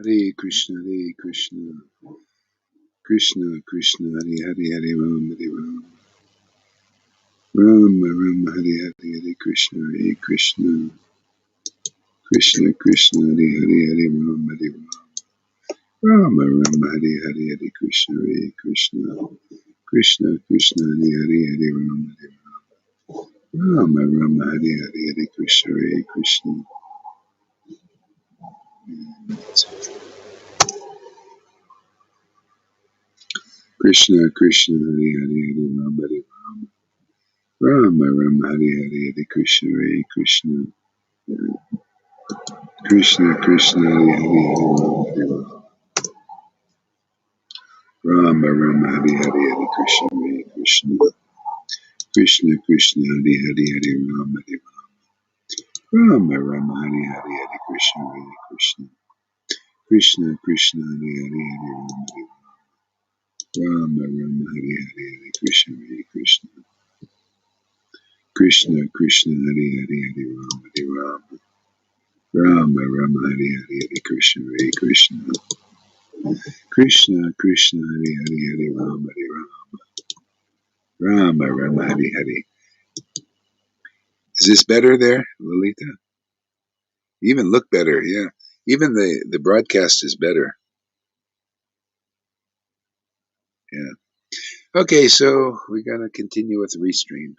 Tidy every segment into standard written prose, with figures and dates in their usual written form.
Hare Krishna, Krishna Krishna, Hare Hare, Hare Ram, Rama Rama, Hare Hare, Hare Krishna, Krishna Krishna, Hare Hare, Hare Ram, Rama Rama, Hare Hare, Hare Krishna, Krishna Krishna, Hare Hare, Hare Rama Rama, Hare Hare, Hare Krishna, Krishna Krishna, Hare Hare, Hare Rama Rama, Hare Hare, Hare Krishna, Krishna Krishna, Hare Hare, Hare Rama Rama, Hare Hare, Hare Krishna, Krishna Krishna, Hare Hare, Hare Rama Rama, Hare Hare, Hare Krishna, Krishna Krishna, Hare Hare, Hare Rama Rama, Hare Hare, Hare Krishna, Krishna Krishna, Hare Hare, Hare Rama Rama, Hare Hare, Hare Krishna, Krishna Krishna, Hare Hare, Hare Rama Rama, Hare Hare. Is this better there, Lalita? You even look better, yeah. Even the broadcast is better. Yeah. Okay, so we gotta continue with Restream.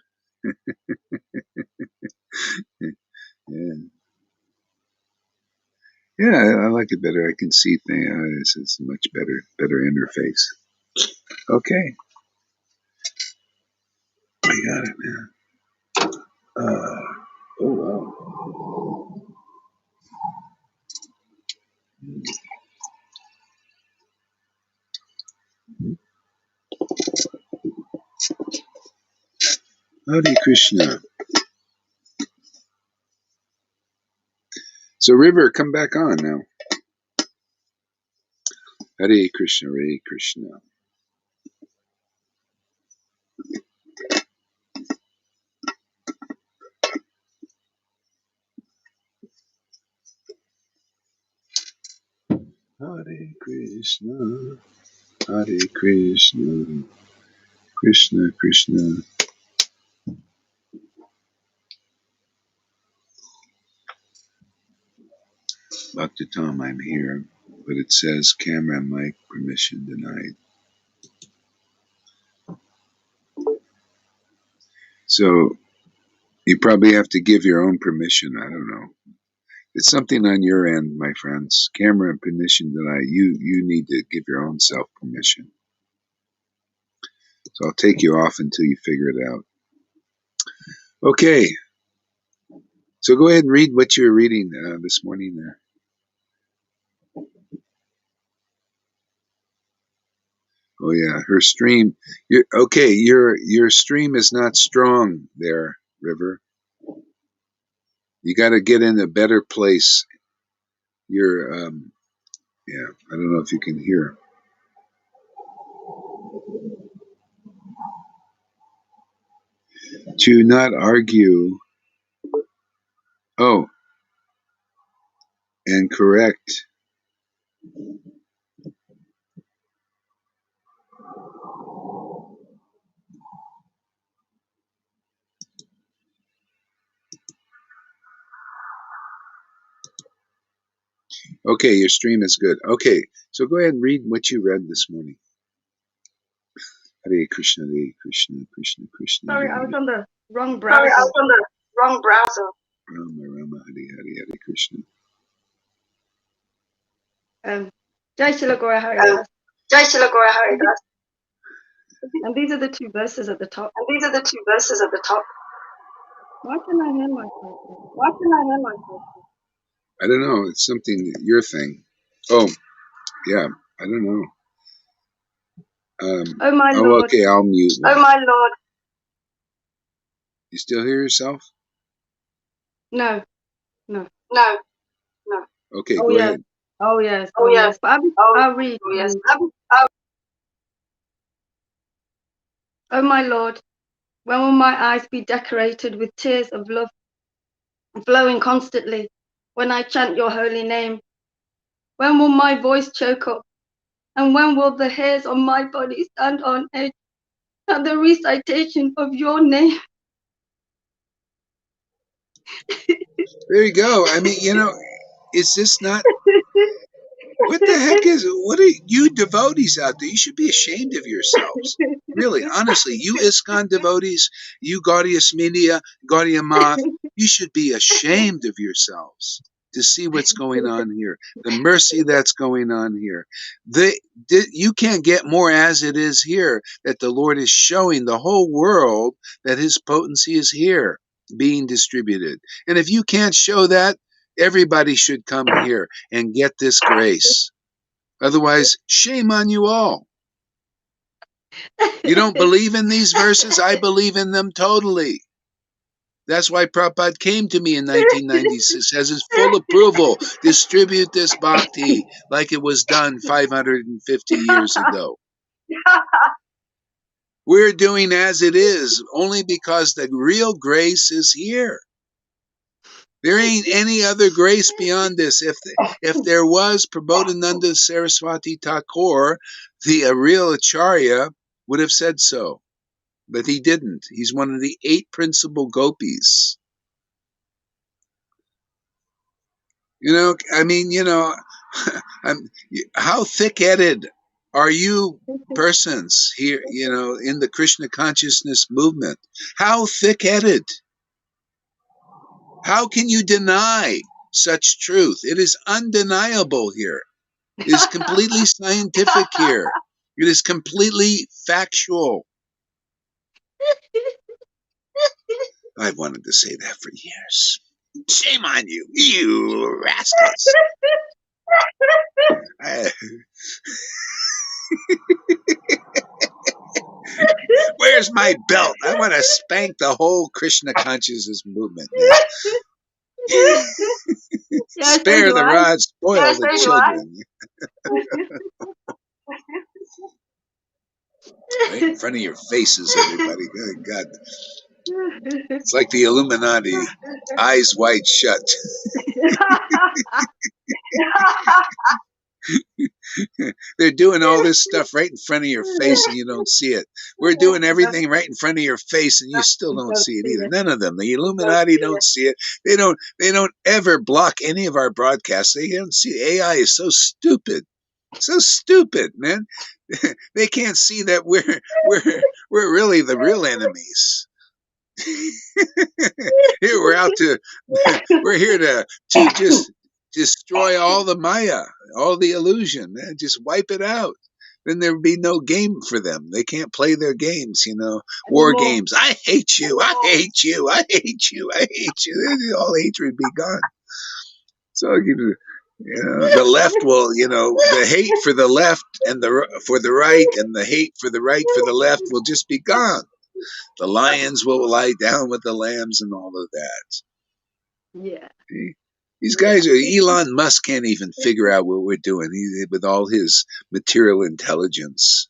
Yeah, I like it better. I can see things. It's a much better interface. Okay, I got it, man. Oh wow. Hare Krishna. So River, come back on now. Hare Krishna, Hare Krishna. Hare Krishna, Hare Krishna, Krishna Krishna. Dr. Tom, I'm here, but it says camera and mic permission denied. So you probably have to give your own permission. I don't know. It's something on your end, my friends. Camera and permission denied. You need to give your own self permission. So I'll take you off until you figure it out. Okay. So go ahead and read what you were reading this morning there. Oh yeah, her stream. Your stream is not strong there, River. You got to get in a better place. You're yeah. I don't know if you can hear. To not argue. Oh, and correct. Okay, your stream is good. Okay, so go ahead and read what you read this morning. Hare Krishna, Hare Krishna, Krishna Krishna. Sorry, I was on the wrong browser. Rama Rama, Hare Hare, Hare Krishna. Jai Shila Gora Haridas. And these are the two verses at the top. Why can I hear myself? I don't know. It's something, your thing. Oh, yeah. I don't know. Oh my Lord. Okay, I'll mute. Oh my Lord. You still hear yourself? No. Okay, oh, go yes. ahead. Oh yes. But I'll read. Oh my Lord, when will my eyes be decorated with tears of love flowing constantly when I chant your holy name? When will my voice choke up? And when will the hairs on my body stand on edge at the recitation of your name? There you go. I mean, is this not what the heck what are you devotees out there? You should be ashamed of yourselves. Really, honestly, you ISKCON devotees, you Gaudius Media, Gaudium Moth, you should be ashamed of yourselves to see what's going on here, the mercy that's going on here. You can't get more as it is here, that the Lord is showing the whole world that his potency is here being distributed. And if you can't show that, everybody should come here and get this grace. Otherwise, shame on you all. You don't believe in these verses? I believe in them totally. That's why Prabhupada came to me in 1996, has his full approval. Distribute this bhakti like it was done 550 years ago. We're doing as it is only because the real grace is here. There ain't any other grace beyond this. If there was, Prabodhananda Saraswati Thakur, the real Acharya, would have said so. But he didn't. He's one of the 8 principal gopis. How thick-headed are you persons here, in the Krishna consciousness movement? How thick-headed? How can you deny such truth? It is undeniable here. It is completely scientific here. It is completely factual. I've wanted to say that for years. Shame on you, you rascals. Where's my belt? I want to spank the whole Krishna consciousness movement now. Spare the rod, spoil the children. Right in front of your faces, everybody. Good God. It's like the Illuminati, eyes wide shut. They're doing all this stuff right in front of your face and you don't see it. We're doing everything right in front of your face and you still don't see it either. None of them. The Illuminati don't see it. They don't ever block any of our broadcasts. They don't see it. AI is so stupid. So stupid, man. They can't see that we're really the real enemies. Here we're here to just destroy all the Maya, all the illusion, man. Just wipe it out. Then there would be no game for them. They can't play their games, war games. I hate you. I hate you. I hate you. I hate you. All hatred be gone. So the left will, the hate for the left and for the right, and the hate for the right for the left will just be gone. The lions will lie down with the lambs and all of that. Yeah. These guys Elon Musk can't even figure out what we're doing with all his material intelligence.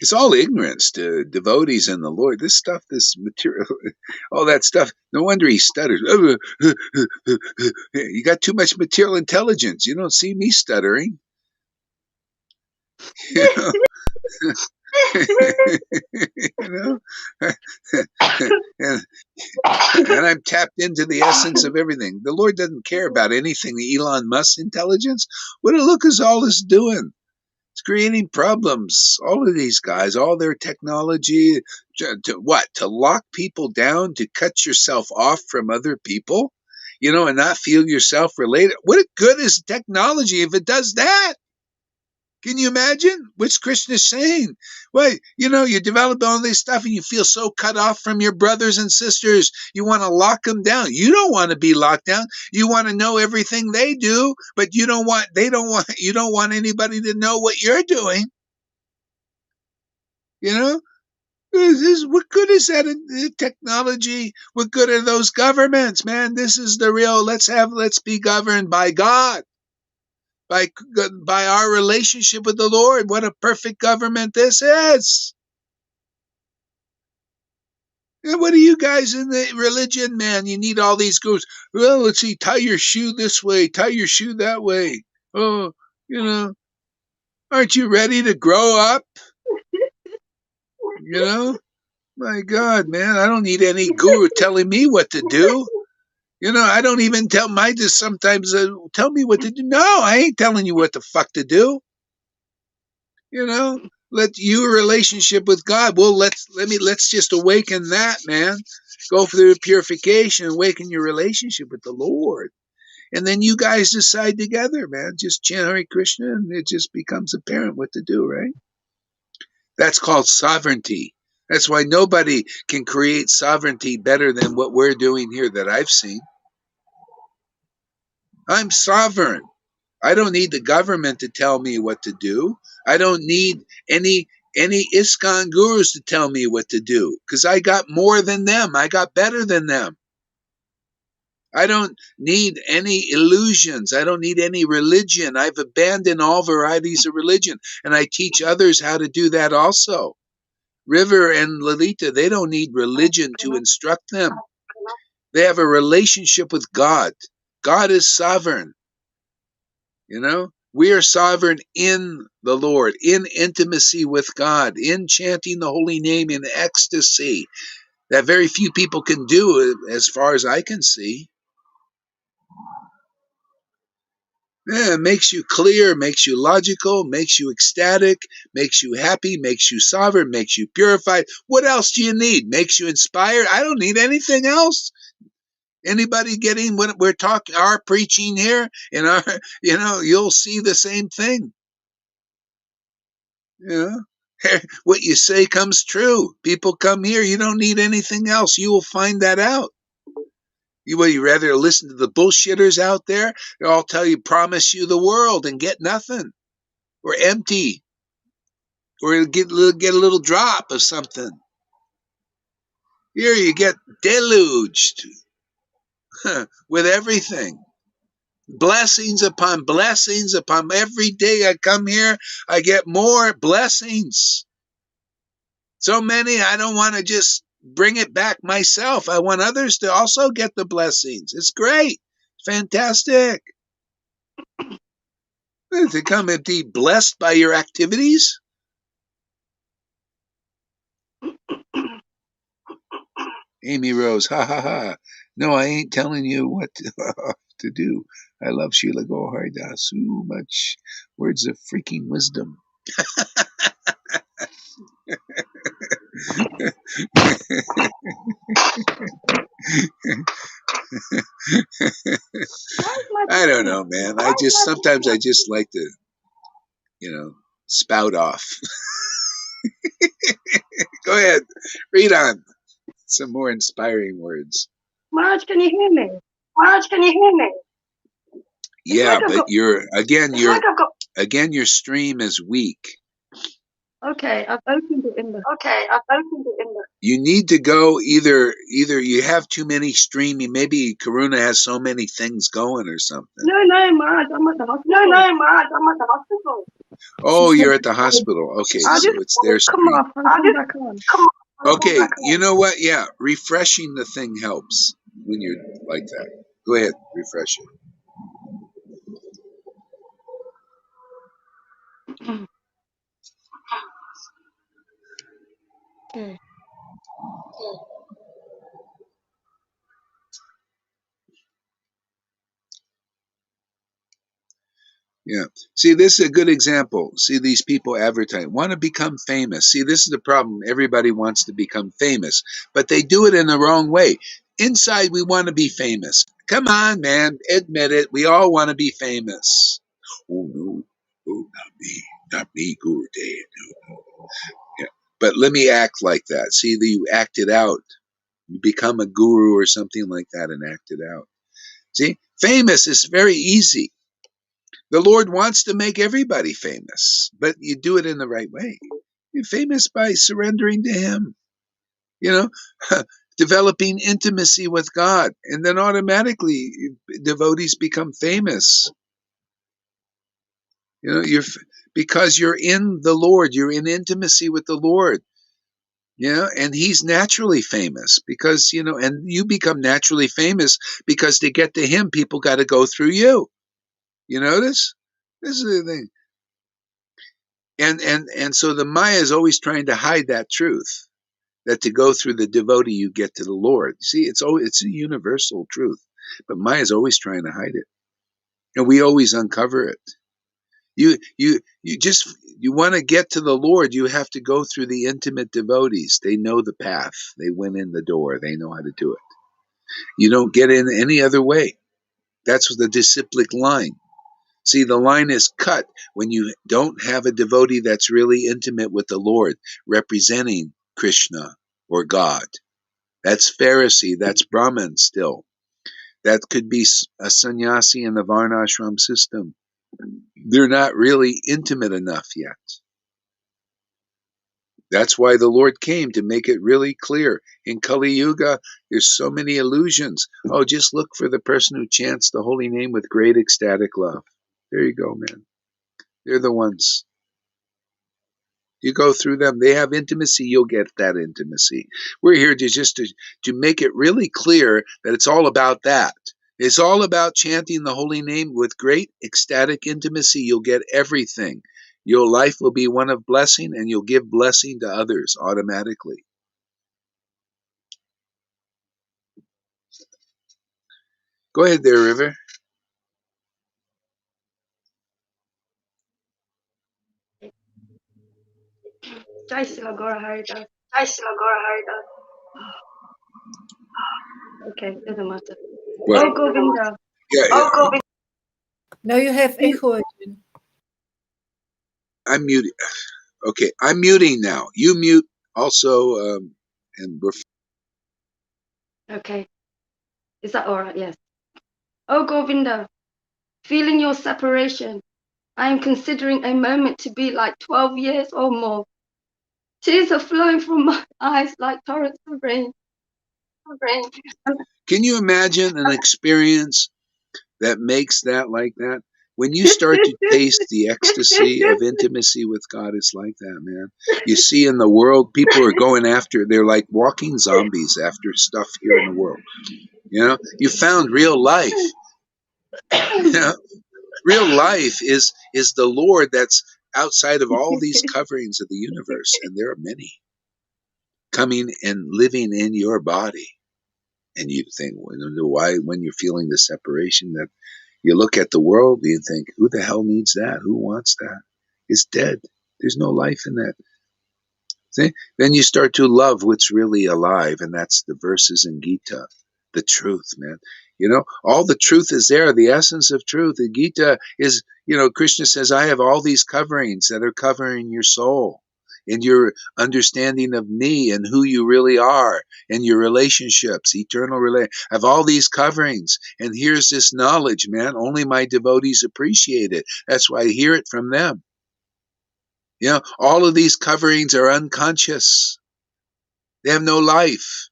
It's all ignorance to devotees in the Lord. This stuff, this material, all that stuff. No wonder he stutters. You got too much material intelligence. You don't see me stuttering. and I'm tapped into the essence of everything. The Lord doesn't care about anything. The Elon Musk intelligence. What is all this doing? It's creating problems. All of these guys, all their technology, to lock people down, to cut yourself off from other people, and not feel yourself related. What good is technology if it does that? Can you imagine? What's Krishna saying? Well, you develop all this stuff and you feel so cut off from your brothers and sisters. You want to lock them down. You don't want to be locked down. You want to know everything they do, but you don't want anybody to know what you're doing. What good is that in technology? What good are those governments, man? This is the real, let's be governed by God. By our relationship with the Lord. What a perfect government this is. And what are you guys in the religion, man? You need all these gurus. Well, let's see, tie your shoe this way, tie your shoe that way. Oh, you know, aren't you ready to grow up? You know, my God, man, I don't need any guru telling me what to do. You know, I don't even tell my just sometimes tell me what to do. No, I ain't telling you what the fuck to do. You know, let your relationship with God. Well, let's just awaken that, man. Go through purification, awaken your relationship with the Lord. And then you guys decide together, man. Just chant Hare Krishna and it just becomes apparent what to do, right? That's called sovereignty. That's why nobody can create sovereignty better than what we're doing here that I've seen. I'm sovereign. I don't need the government to tell me what to do. I don't need any ISKCON gurus to tell me what to do because I got more than them. I got better than them. I don't need any illusions. I don't need any religion. I've abandoned all varieties of religion, and I teach others how to do that also. River and Lalita, they don't need religion to instruct them. They have a relationship with God. God is sovereign. You know, we are sovereign in the Lord, in intimacy with God, in chanting the holy name in ecstasy that very few people can do, as far as I can see. Yeah, it makes you clear, makes you logical, makes you ecstatic, makes you happy, makes you sovereign, makes you purified. What else do you need? Makes you inspired? I don't need anything else. Anybody getting what we're talking, our preaching here, in our, you'll see the same thing. Yeah. What you say comes true. People come here. You don't need anything else. You will find that out. You rather listen to the bullshitters out there? They'll all tell you, promise you the world and get nothing, or empty, or get a little drop of something. Here you get deluged with everything. Blessings upon blessings upon every day I come here, I get more blessings. So many, I don't want to just bring it back myself. I want others to also get the blessings. It's great. Fantastic. To come and be blessed by your activities. Amy Rose, ha ha ha. No, I ain't telling you what to do. I love Sheila Goharda so much. Words of freaking wisdom. I don't know, man. Sometimes I just like to, spout off. Go ahead, read on. Some more inspiring words. Marge, can you hear me? Yeah, but your stream is weak. Okay, I've opened it in the. You need to go either you have too many streaming. Maybe Karuna has so many things going or something. No, Marge, I'm at the hospital. Oh, you're at the hospital. Okay, so it's their stream. I'll come back on. Okay, you know what? Yeah, refreshing the thing helps when you're like that. Go ahead, refresh it. Okay. Yeah. See, this is a good example. See, these people advertise, want to become famous. See, this is the problem. Everybody wants to become famous, but they do it in the wrong way. Inside, we want to be famous. Come on, man. Admit it. We all want to be famous. Oh, no. Oh, not me. Not me, Guru Dave. No. Yeah. But let me act like that. See, you act it out. You become a guru or something like that and act it out. See, famous is very easy. The Lord wants to make everybody famous, but you do it in the right way. You're famous by surrendering to Him, you know, developing intimacy with God, and then automatically devotees become famous. You know, because you're in the Lord, you're in intimacy with the Lord. And he's naturally famous because, and you become naturally famous because to get to him, people got to go through you. You notice? This is the thing. And so the Maya is always trying to hide that truth, that to go through the devotee, you get to the Lord. See, it's a universal truth, but Maya is always trying to hide it. And we always uncover it. You want to get to the Lord, you have to go through the intimate devotees. They know the path. They went in the door. They know how to do it. You don't get in any other way. That's the disciplic line. See, the line is cut when you don't have a devotee that's really intimate with the Lord, representing Krishna or God. That's Pharisee, that's Brahmin still. That could be a sannyasi in the Varnashram system. They're not really intimate enough yet. That's why the Lord came, to make it really clear. In Kali Yuga, there's so many illusions. Oh, just look for the person who chants the holy name with great ecstatic love. There you go, man. They're the ones. You go through them, they have intimacy, you'll get that intimacy. We're here to make it really clear that it's all about that. It's all about chanting the holy name with great ecstatic intimacy. You'll get everything. Your life will be one of blessing, and you'll give blessing to others automatically. Go ahead there, River. Jai Sila Gora Haridas. Okay, doesn't matter. What? Oh Govinda. Yeah, No, you have echo again. I'm muting. Okay, I'm muting now. You mute also, and we're. Okay. Is that alright? Yes. Oh Govinda, feeling your separation, I am considering a moment to be like 12 years or more. Tears are flowing from my eyes like torrents of rain. Can you imagine an experience that makes that like that? When you start to taste the ecstasy of intimacy with God, it's like that, man. You see in the world, people are going after, they're like walking zombies after stuff here in the world. You found real life. Real life is the Lord that's outside of all these coverings of the universe, and there are many coming and living in your body. And you think, why, when you're feeling the separation, that you look at the world, you think, who the hell needs that? Who wants that? It's dead. There's no life in that. See? Then you start to love what's really alive, and that's the verses in Gita, the truth, man. All the truth is there, the essence of truth. The Gita is, Krishna says, I have all these coverings that are covering your soul and your understanding of me and who you really are and your relationships, eternal relation. I have all these coverings, and here's this knowledge, man. Only my devotees appreciate it. That's why I hear it from them. All of these coverings are unconscious. They have no life.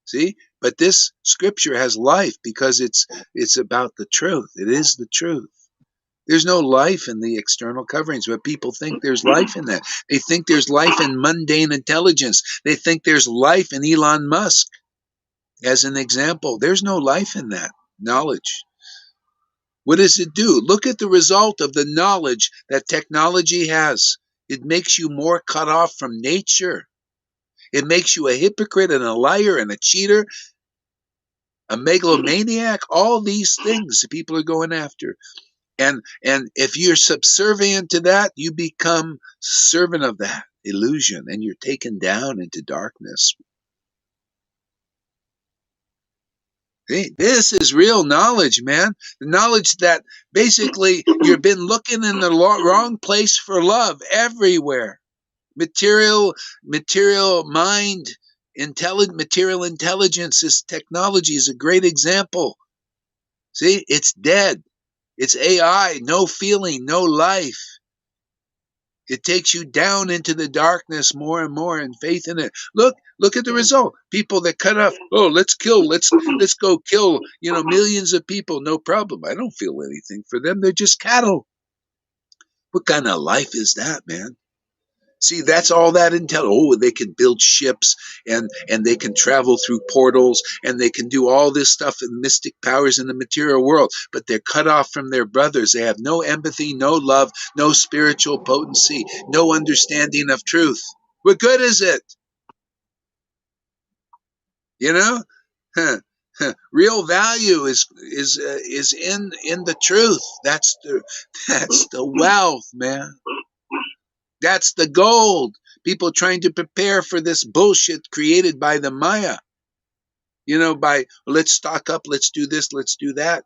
See? But this scripture has life because it's about the truth. It is the truth. There's no life in the external coverings, but people think there's life in that. They think there's life in mundane intelligence. They think there's life in Elon Musk, as an example. There's no life in that knowledge. What does it do? Look at the result of the knowledge that technology has. It makes you more cut off from nature. It makes you a hypocrite and a liar and a cheater, a megalomaniac. All these things people are going after. And if you're subservient to that, you become servant of that illusion, and you're taken down into darkness. Hey, this is real knowledge, man. The knowledge that basically you've been looking in the wrong place for love everywhere. Material mind, material intelligence, this technology is a great example. See, it's dead. It's AI, no feeling, no life. It takes you down into the darkness more and more, and faith in it. Look at the result. People that cut off, let's go kill, millions of people, no problem. I don't feel anything for them. They're just cattle. What kind of life is that, man? See, that's all that intel. Oh, they can build ships and they can travel through portals and they can do all this stuff and mystic powers in the material world, but they're cut off from their brothers. They have no empathy, no love, no spiritual potency, no understanding of truth. What good is it? You know, real value is in the truth. That's the wealth, man. That's the gold. People trying to prepare for this bullshit created by the Maya. By let's stock up, let's do this, let's do that.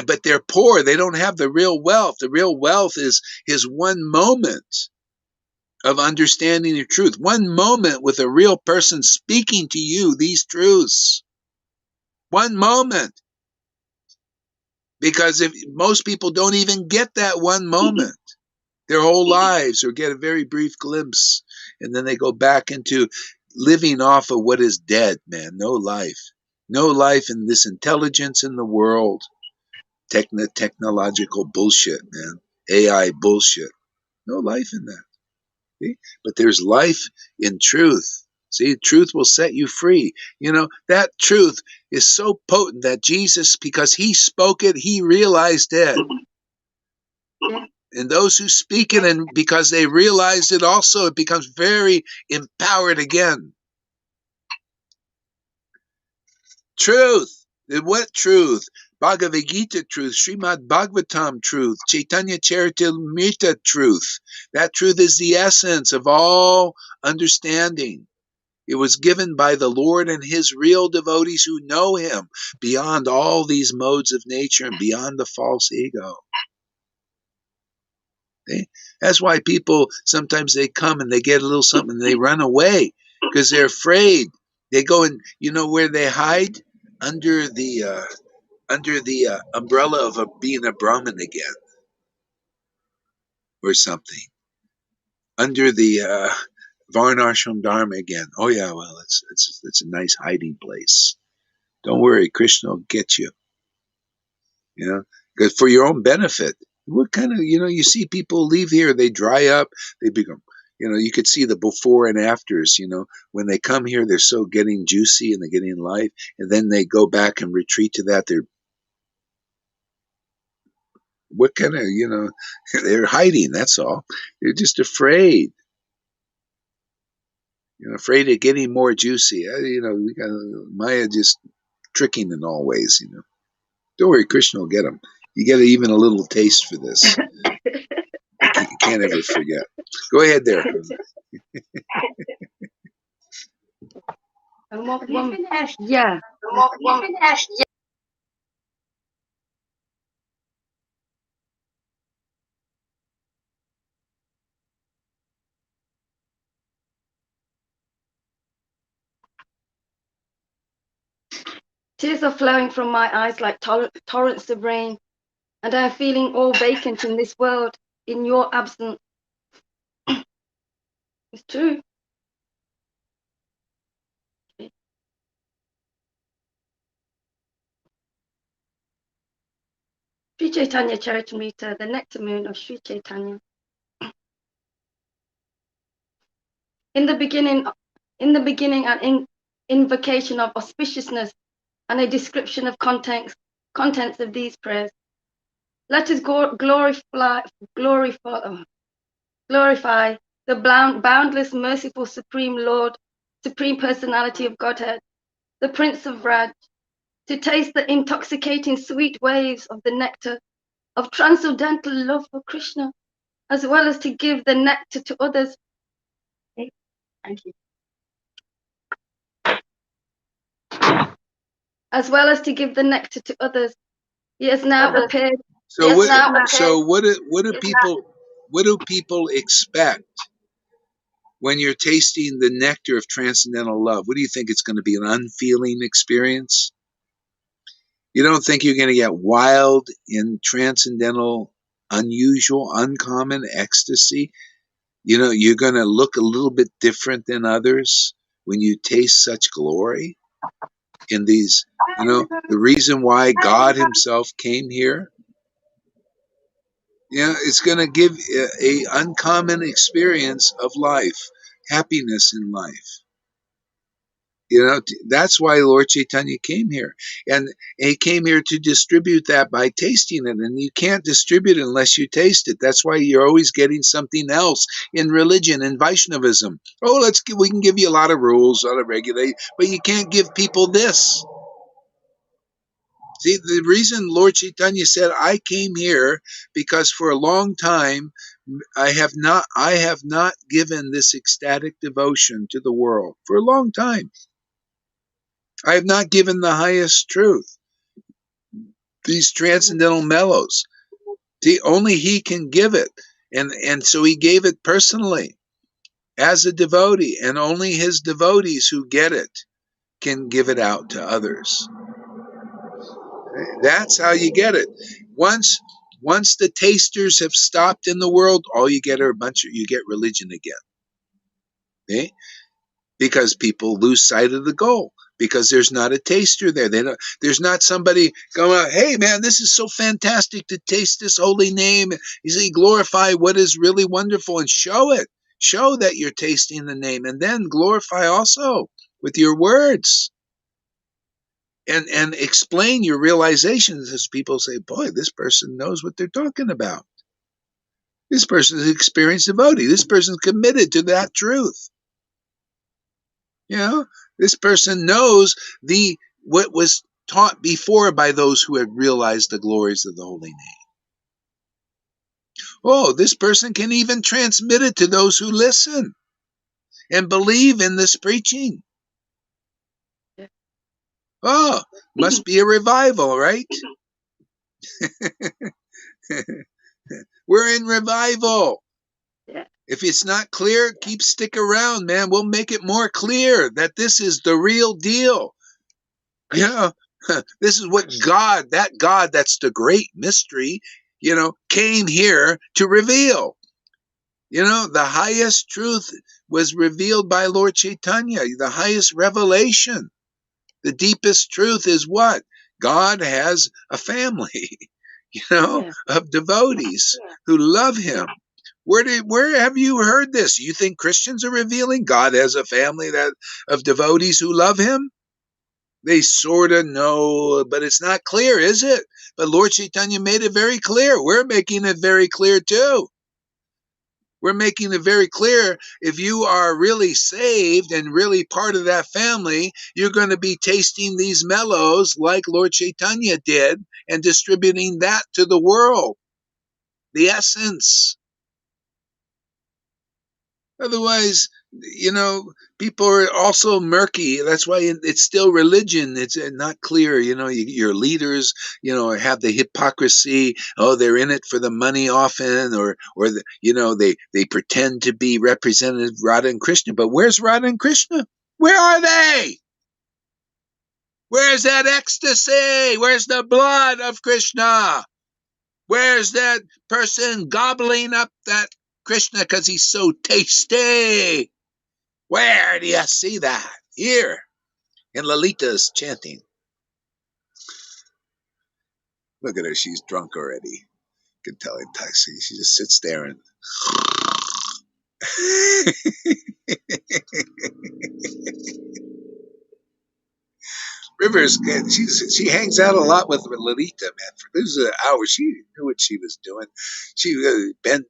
But they're poor. They don't have the real wealth. The real wealth is one moment of understanding the truth. One moment with a real person speaking to you these truths. One moment. Because if most people don't even get that one moment their whole lives, or get a very brief glimpse, and then they go back into living off of what is dead, man. No life in this intelligence in the world. Technological bullshit, man. AI bullshit. No life in that. See? But there's life in truth. See, truth will set you free. That truth is so potent that Jesus, because he spoke it, he realized it. Yeah. And those who speak it, and because they realized it also, it becomes very empowered again. Truth. What truth? Bhagavad Gita truth, Srimad Bhagavatam truth, Chaitanya Charitamrita truth. That truth is the essence of all understanding. It was given by the Lord and his real devotees who know him beyond all these modes of nature and beyond the false ego. Okay? That's why people, sometimes they come and they get a little something and they run away because they're afraid. They go and, where they hide? Under the umbrella of being a Brahmin again, or something. Under the Varnashram Dharma again. Oh yeah, well, it's a nice hiding place. Don't worry, Krishna will get you. Because for your own benefit. What kind of, you see people leave here, they dry up, they become, you could see the before and afters, when they come here, they're so getting juicy and they're getting life, and then they go back and retreat to that. What kind of, they're hiding, that's all. They're just afraid, afraid of getting more juicy. We got Maya just tricking in all ways, Don't worry, Krishna will get them. You get even a little taste for this. You can't ever forget. Go ahead there. Yeah. Tears are flowing from my eyes like torrents of rain, and I am feeling all vacant in this world in your absence. It's true. Sri Chaitanya Charitamrita, the nectar moon of Sri Chaitanya. In the beginning, an invocation of auspiciousness and a description of contents of these prayers. Let us glorify the boundless, merciful, supreme Lord, supreme personality of Godhead, the Prince of Raj, to taste the intoxicating sweet waves of the nectar of transcendental love for Krishna, as well as to give the nectar to others. Okay, thank you. As well as to give the nectar to others. He has now appeared. So what do people expect when you're tasting the nectar of transcendental love? What do you think? It's going to be an unfeeling experience? You don't think you're going to get wild in transcendental, unusual, uncommon ecstasy? You're going to look a little bit different than others when you taste such glory in these, the reason why God himself came here You know, it's going to give a uncommon experience of life, happiness in life. You know, that's why Lord Chaitanya came here. And he came here to distribute that by tasting it. And you can't distribute it unless you taste it. That's why you're always getting something else in religion and Vaishnavism. Oh, we can give you a lot of rules, a lot of regulations, but you can't give people this. See, the reason Lord Chaitanya said, I came here because for a long time I have not given this ecstatic devotion to the world. For a long time. I have not given the highest truth, these transcendental mellows. Only he can give it. And so he gave it personally as a devotee, and only his devotees who get it can give it out to others. That's how you get it. Once the tasters have stopped in the world, all you get are you get religion again. Okay? Because people lose sight of the goal. Because there's not a taster there. There's not somebody going out, hey man, this is so fantastic to taste this holy name. You see, glorify what is really wonderful and show it. Show that you're tasting the name, and then glorify also with your words. And explain your realizations as people say, boy, this person knows what they're talking about. This person is an experienced devotee. This person's committed to that truth. You know, this person knows what was taught before by those who had realized the glories of the holy name. Oh, this person can even transmit it to those who listen and believe in this preaching. Oh, must be a revival, right? We're in revival. Yeah. If it's not clear, stick around, man. We'll make it more clear that this is the real deal. Yeah. This is what that God that's the great mystery, came here to reveal. The highest truth was revealed by Lord Chaitanya, the highest revelation. The deepest truth is what? God has a family, of devotees who love him. Where have you heard this? You think Christians are revealing God has a family of devotees who love him? They sort of know, but it's not clear, is it? But Lord Chaitanya made it very clear. We're making it very clear too. We're making it very clear, if you are really saved and really part of that family, you're going to be tasting these mellows like Lord Chaitanya did and distributing that to the world. The essence. Otherwise, people are also murky. That's why it's still religion. It's not clear. Your leaders, have the hypocrisy. Oh, they're in it for the money often, or they pretend to be representative Radha and Krishna. But where's Radha and Krishna? Where are they? Where's that ecstasy? Where's the blood of Krishna? Where's that person gobbling up that Krishna because he's so tasty? Where do you see that? Here. And Lalita's chanting. Look at her. She's drunk already. You can tell in taxi. She just sits there and... Rivers, she hangs out a lot with Lalita, man. This is an hour. She knew what she was doing. She bent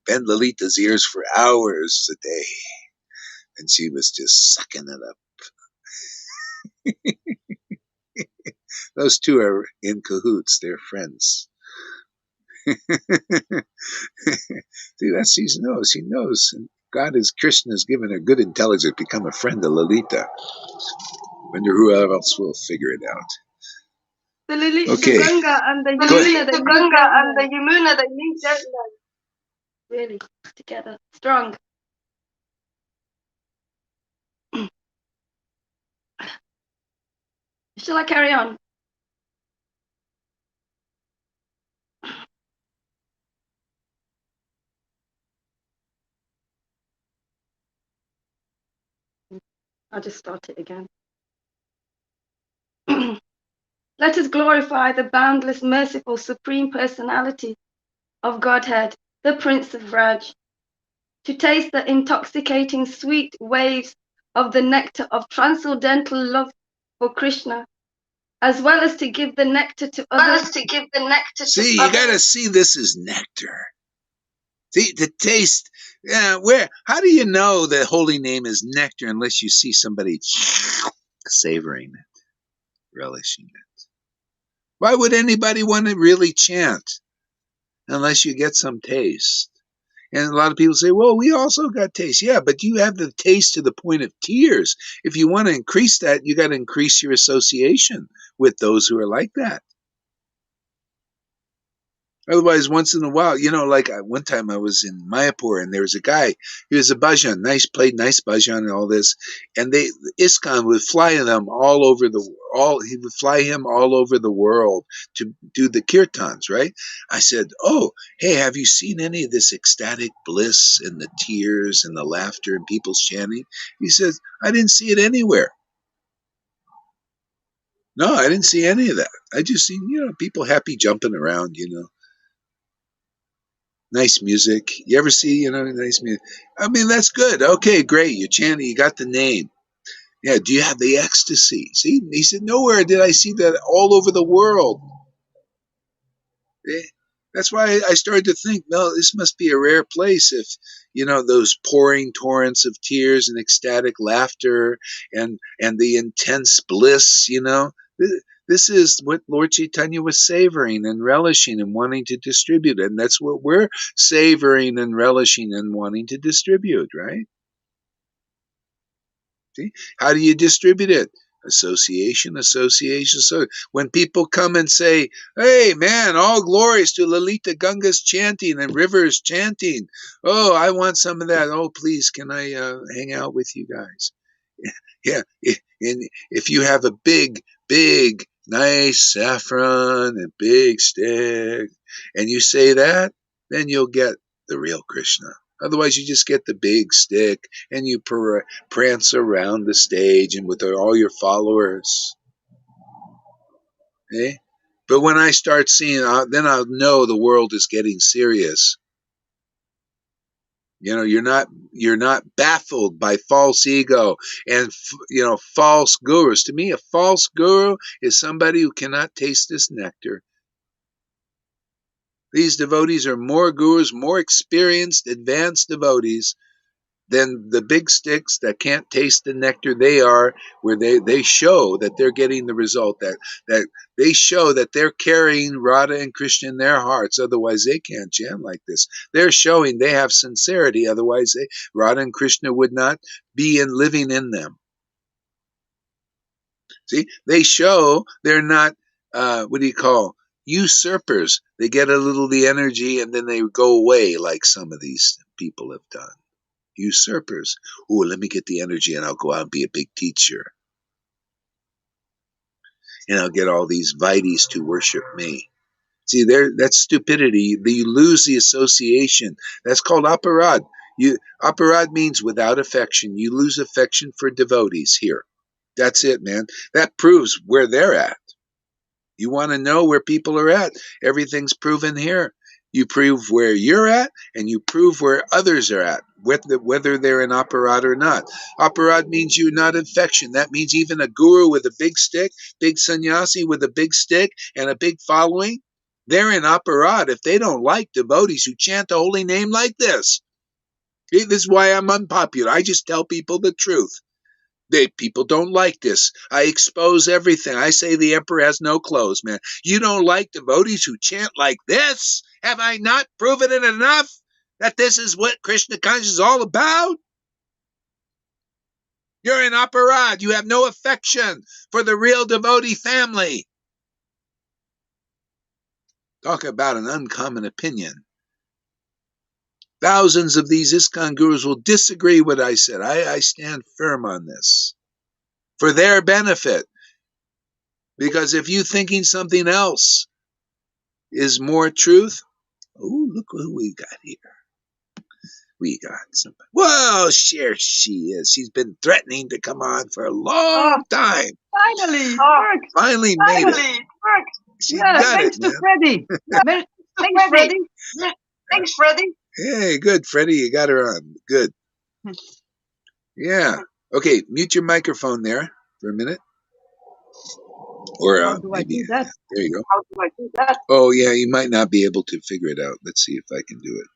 Lalita's ears for hours a day. And she was just sucking it up. Those two are in cahoots. They're friends. See, that's she knows. She knows. God is Krishna has given her good intelligence, become a friend of Lalita. Wonder who else will figure it out. The Ganga and the Yamuna that you don't know. Really, together, strong. Shall I carry on? I'll just start it again. Let us glorify the boundless, merciful, supreme personality of Godhead, the Prince of Raj, to taste the intoxicating sweet waves of the nectar of transcendental love for Krishna, as well as to give the nectar to others. See, you gotta see this as nectar. See, the taste, how do you know the holy name is nectar unless you see somebody savoring it, relishing it? Why would anybody want to really chant unless you get some taste? And a lot of people say, well, we also got taste. Yeah, but you have the taste to the point of tears. If you want to increase that, you got to increase your association with those who are like that. Otherwise, once in a while, like one time I was in Mayapur and there was a guy, he was a bhajan, played nice bhajan and all this. And ISKCON would fly them he would fly him all over the world to do the kirtans, right? I said, oh, hey, have you seen any of this ecstatic bliss and the tears and the laughter and people chanting? He says, I didn't see it anywhere. No, I didn't see any of that. I just seen, people happy jumping around, Nice music. You ever see, nice music? I mean, that's good. Okay, great. You're chanting. You got the name. Yeah. Do you have the ecstasy? See, he said, nowhere did I see that all over the world. That's why I started to think, no, this must be a rare place if, those pouring torrents of tears and ecstatic laughter and the intense bliss, This is what Lord Chaitanya was savoring and relishing and wanting to distribute. And that's what we're savoring and relishing and wanting to distribute, right? See? How do you distribute it? Association. So when people come and say, hey, man, all glories to Lalita Ganga's chanting and Rivers chanting. Oh, I want some of that. Oh, please, can I hang out with you guys? Yeah. And if you have a big, nice saffron and big stick, and you say that, then you'll get the real Krishna. Otherwise, you just get the big stick and you prance around the stage and with all your followers. Eh? But when I start seeing, then I'll know the world is getting serious. You're not baffled by false ego and, false gurus. To me, a false guru is somebody who cannot taste this nectar. These devotees are more gurus, more experienced, advanced devotees than the big sticks that can't taste the nectar. They are where they show that they're getting the result, that they show that they're carrying Radha and Krishna in their hearts. Otherwise, they can't chant like this. They're showing they have sincerity. Otherwise, Radha and Krishna would not be living in them. See, they show they're not, usurpers. They get a little of the energy and then they go away like some of these people have done. Usurpers. Oh, let me get the energy and I'll go out and be a big teacher. And I'll get all these Vaidis to worship me. See, that's stupidity. You lose the association. That's called aparad. Aparad means without affection. You lose affection for devotees here. That's it, man. That proves where they're at. You want to know where people are at? Everything's proven here. You prove where you're at, and you prove where others are at, whether they're in aparad or not. Aparad means you're not affection. That means even a guru with a big stick, big sannyasi with a big stick and a big following, they're in aparad if they don't like devotees who chant the holy name like this. This is why I'm unpopular. I just tell people the truth. People don't like this. I expose everything. I say the emperor has no clothes, man. You don't like devotees who chant like this? Have I not proven it enough that this is what Krishna consciousness is all about? You're in aparad. You have no affection for the real devotee family. Talk about an uncommon opinion. Thousands of these ISKCON gurus will disagree with what I said. I stand firm on this for their benefit. Because if you thinking something else is more truth, oh, look who we got here. We got somebody. Whoa, here she is. She's been threatening to come on for a long time. Finally, Finally made it. She got thanks it, to man. Freddie. Thanks, Freddie. Yeah. Thanks, Freddie. Hey, good, Freddie. You got her on. Good. Yeah. Okay, mute your microphone there for a minute. Or How do I maybe do that? there you go. How do I do that? Oh, yeah, you might not be able to figure it out. Let's see if I can do it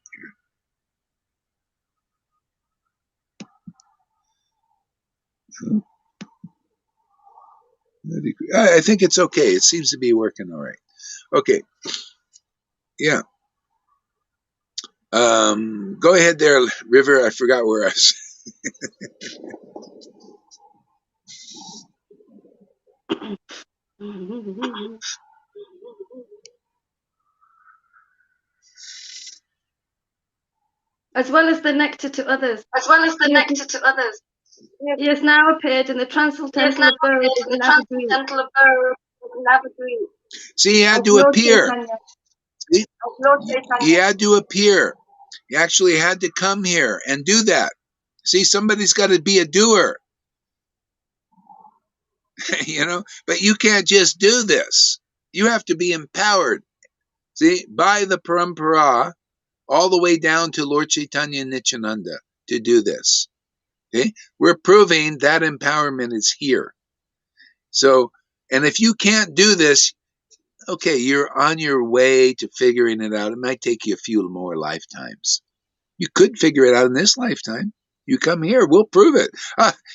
here. I think it's okay. It seems to be working all right. Okay. Yeah. Go ahead there, River. I forgot where I was. As well as the nectar to others. As well as the nectar to others. He has now appeared in the transcendental abode of Navadvip. See, he had Of to Lord appear. Chaitanya. See? He had to appear. He actually had to come here and do that. See, somebody's got to be a doer. You know, but you can't just do this. You have to be empowered. See, by the parampara, all the way down to Lord Chaitanya Nityananda to do this. Okay? We're proving that empowerment is here. So, and if you can't do this, okay, you're on your way to figuring it out. It might take you a few more lifetimes. You could figure it out in this lifetime. You come here, we'll prove it.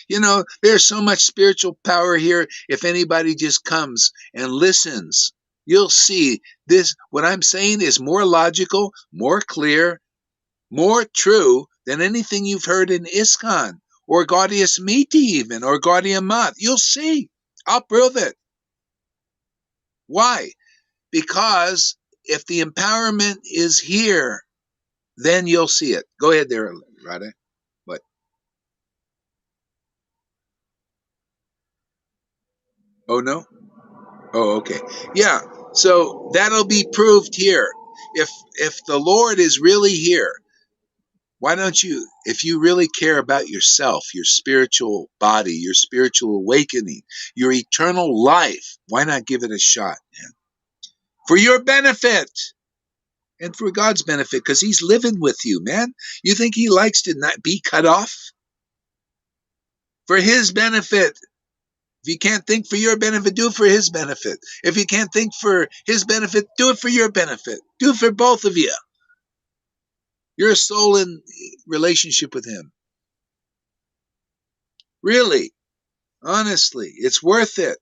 You know, there's so much spiritual power here. If anybody just comes and listens, you'll see this. What I'm saying is more logical, more clear, more true than anything you've heard in ISKCON or Gaudiya Smiti even, or Gaudiya Math. You'll see. I'll prove it. Why? Because if the empowerment is here, then you'll see it. Go ahead there, Radha. What? Oh, no? Oh, okay. Yeah. So that'll be proved here. If the Lord is really here, why don't you, if you really care about yourself, your spiritual body, your spiritual awakening, your eternal life, why not give it a shot, man? For your benefit and for God's benefit, because he's living with you, man. You think he likes to not be cut off? For his benefit. If you can't think for your benefit, do it for his benefit. If you can't think for his benefit, do it for your benefit. Do it for both of you. You're a soul in relationship with him. Really, honestly, it's worth it.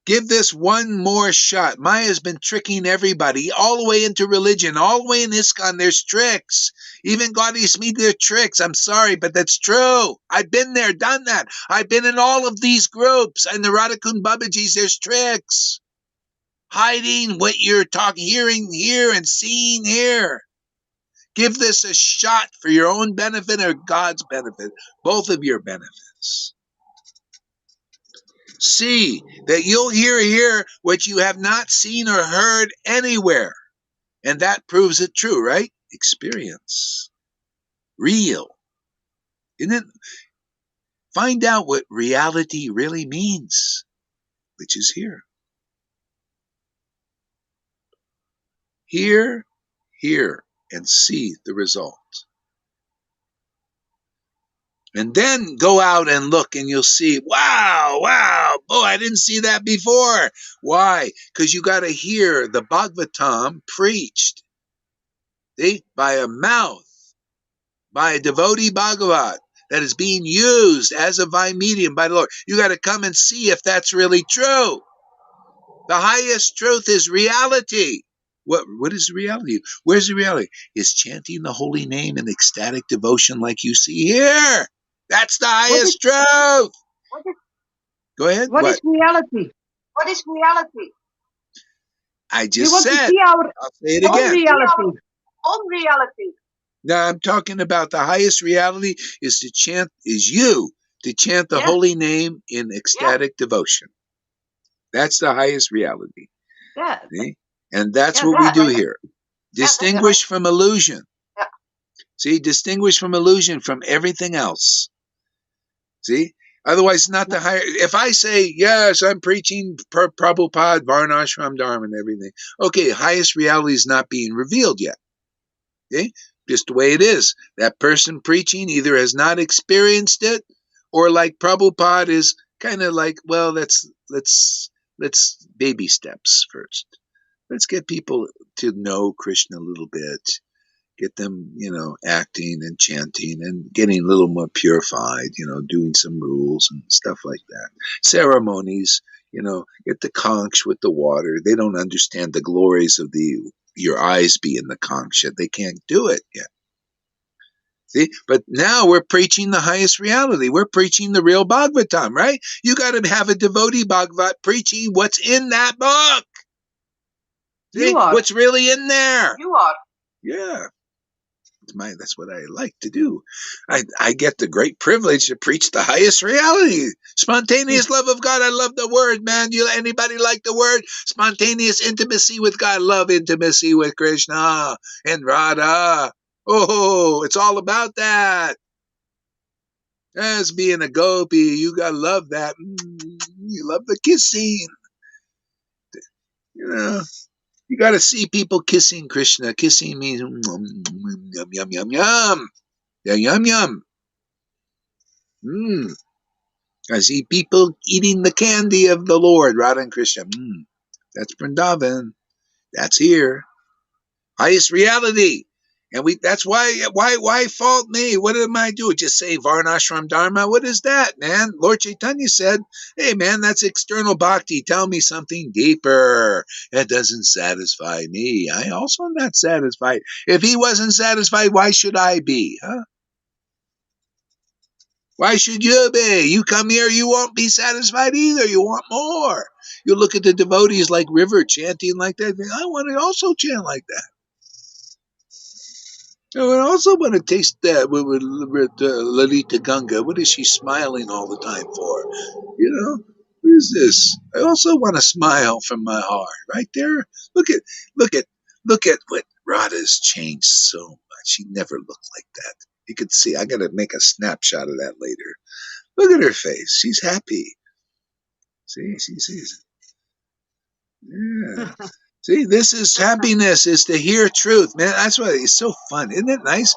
Give this one more shot. Maya's been tricking everybody all the way into religion, all the way in ISKCON. There's tricks. Even Gaudiya Smiti, there are tricks. I'm sorry, but that's true. I've been there, done that. I've been in all of these groups. And the Radhakund Babajis, there's tricks. Hiding what you're hearing here and seeing here. Give this a shot for your own benefit or God's benefit. Both of your benefits. See that you'll hear here what you have not seen or heard anywhere. And that proves it true, right? Experience. Real. Isn't it? Find out what reality really means, which is here. Hear, and see the result. And then go out and look and you'll see, wow, boy, I didn't see that before. Why? Because you got to hear the Bhagavatam preached, see, by a mouth, by a devotee Bhagavat that is being used as a divine medium by the Lord. You got to come and see if that's really true. The highest truth is reality. What is reality? Where's the reality? Is chanting the holy name in ecstatic devotion like you see here. That's the highest truth. Go ahead. What is reality? What is reality? I just said. I'll say it again. Own reality. Now I'm talking about the highest reality is to chant, the holy name in ecstatic devotion. That's the highest reality. Yeah. See? And that's what we do here. Distinguish from illusion. See, distinguish from illusion from everything else. See, Otherwise, not the higher. If I say, yes, I'm preaching Prabhupada, Varnashram Dharma and everything. Okay, highest reality is not being revealed yet. Okay? Just the way it is. That person preaching either has not experienced it, or like Prabhupada is kind of like, well, let's baby steps first. Let's get people to know Krishna a little bit. Get them, acting and chanting and getting a little more purified, doing some rules and stuff like that. Ceremonies, get the conch with the water. They don't understand the glories of your eyes being the conch yet. They can't do it yet. See, but now we're preaching the highest reality. We're preaching the real Bhagavatam, right? You got to have a devotee Bhagavat preaching what's in that book. See, what's really in there. You are. Yeah. That's what I like to do. I get the great privilege to preach the highest reality. Spontaneous love of God. I love the word, man. Anybody like the word? Spontaneous intimacy with God. Love intimacy with Krishna and Radha. Oh, it's all about that. As being a gopi, you gotta love that. You love the kissing. You gotta see people kissing Krishna. Kissing means yum, yum, yum, yum. Yeah, yum, yum. I see people eating the candy of the Lord, Radha and Krishna. That's Vrindavan. That's here. Highest reality. And that's why fault me? What am I doing? Just say Varnashram Dharma? What is that, man? Lord Chaitanya said, hey, man, that's external bhakti. Tell me something deeper. That doesn't satisfy me. I also am not satisfied. If he wasn't satisfied, why should I be? Huh? Why should you be? You come here, you won't be satisfied either. You want more. You look at the devotees like River chanting like that. I want to also chant like that. I would also want to taste that with Lalita Ganga. What is she smiling all the time for? What is this? I also want to smile from my heart. Right there. Look at what Radha's changed so much. She never looked like that. You could see. I got to make a snapshot of that later. Look at her face. She's happy. See, she sees. Yeah. See, this is happiness, is to hear truth, man. That's why it's so fun. Isn't it nice?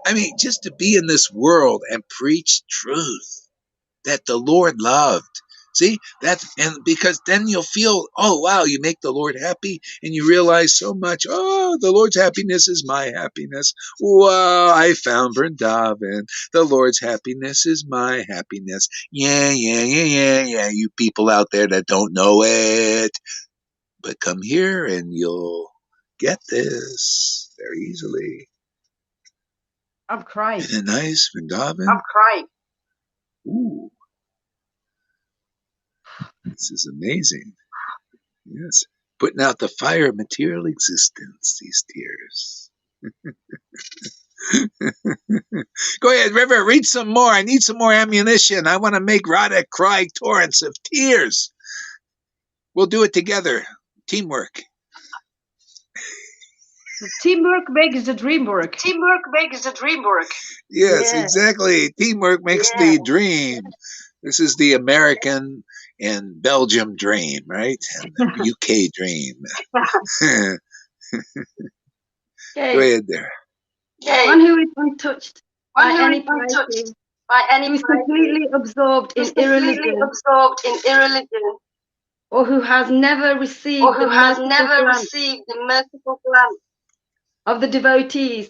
I mean, just to be in this world and preach truth that the Lord loved. See, and because then you'll feel, oh, wow, you make the Lord happy and you realize so much. Oh, the Lord's happiness is my happiness. Wow, I found Vrindavan. The Lord's happiness is my happiness. Yeah, yeah, yeah, yeah, yeah. You people out there that don't know it. But come here and you'll get this very easily. I'm crying. Isn't it nice, Vrindavan? I'm crying. Ooh. This is amazing. Yes. Putting out the fire of material existence, these tears. Go ahead, River, read some more. I need some more ammunition. I want to make Radha cry torrents of tears. We'll do it together. Teamwork. Teamwork makes the dream work. Teamwork makes the dream work. Yes, exactly. Teamwork makes the dream. This is the American and Belgium dream, right? And the UK dream. Okay. Go ahead there. One who is untouched by any piety, who is completely absorbed in irreligion, or who has never received the merciful glance of the devotees,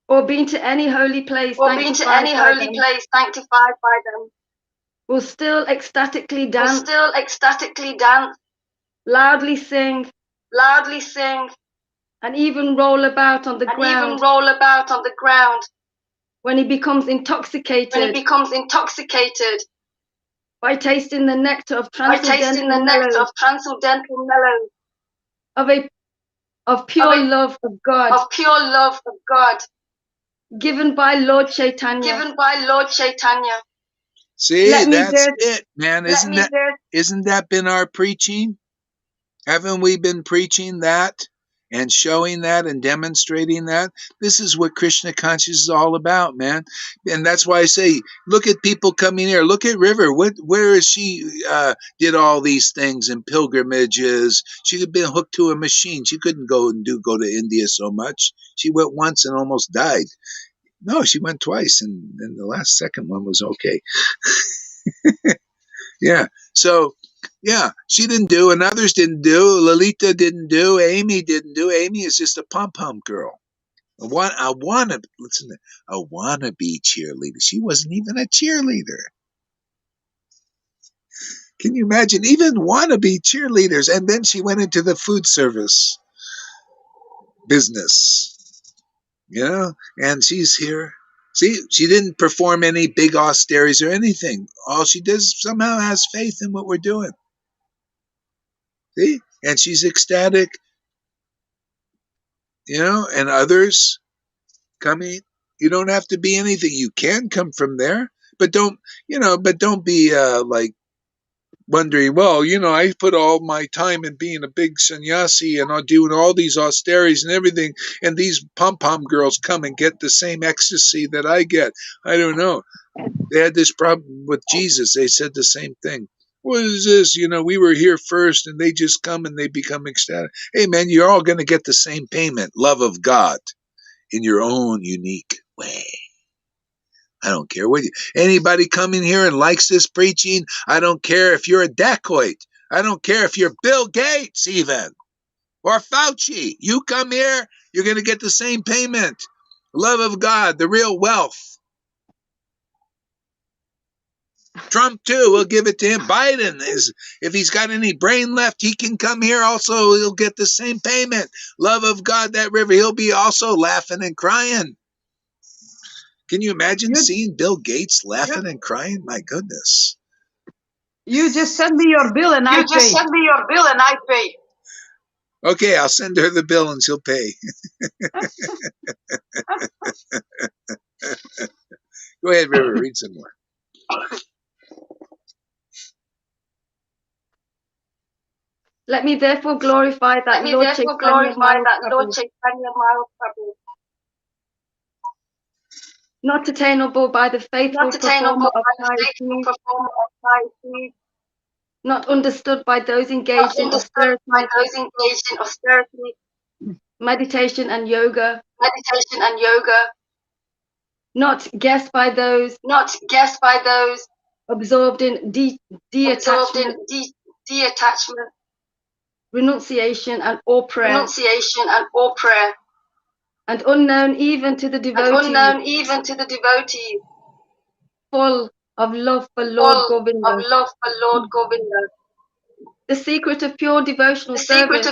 or been to any holy place sanctified by them, will still ecstatically dance, loudly sing, and even roll about on the ground when he becomes intoxicated by tasting the nectar of transcendental mellows of pure love of God, given by Lord Chaitanya. See, that's it, man. Isn't that been our preaching? Haven't we been preaching that? and showing that and demonstrating that. This is what Krishna consciousness is all about, man. And that's why I say, look at people coming here. Look at River. Where is she? Did all these things and pilgrimages. She had been hooked to a machine. She couldn't go to India so much. She went once and almost died. No, she went twice, and the last second one was okay. Yeah. So, yeah, she didn't do, and others didn't do. Lalita didn't do. Amy didn't do. Amy is just a pom pom girl. A wannabe cheerleader. She wasn't even a cheerleader. Can you imagine? Even wannabe cheerleaders. And then she went into the food service business, and she's here. See, she didn't perform any big austerities or anything. All she does somehow has faith in what we're doing. See? And she's ecstatic, and others coming. You don't have to be anything. You can come from there, but don't be like wondering, well, I put all my time in being a big sannyasi and I'm doing all these austerities and everything, and these pom-pom girls come and get the same ecstasy that I get. I don't know. They had this problem with Jesus. They said the same thing. What is this? We were here first and they just come and they become ecstatic. Hey, man, you're all going to get the same payment, love of God, in your own unique way. I don't care what anybody coming here and likes this preaching. I don't care if you're a dacoit. I don't care if you're Bill Gates even, or Fauci. You come here, you're going to get the same payment. Love of God, the real wealth. Trump too, we'll give it to him. Biden is, if he's got any brain left, he can come here also. He'll get the same payment. Love of God, that river, he'll be also laughing and crying. Can you imagine seeing Bill Gates laughing and crying? My goodness. You just send me your bill and I pay. Send me your bill and I pay. Okay, I'll send her the bill and she'll pay. Go ahead, River, read some more. Let me therefore glorify that Lord Chaitanya Mahaprabhu, not attainable by the faithful performer of piety, not understood by those engaged in austerity, meditation and yoga, not guessed by those absorbed in detachment, renunciation and all prayer, and unknown even to the devotees, full of love for Lord Govinda. The secret of pure devotional service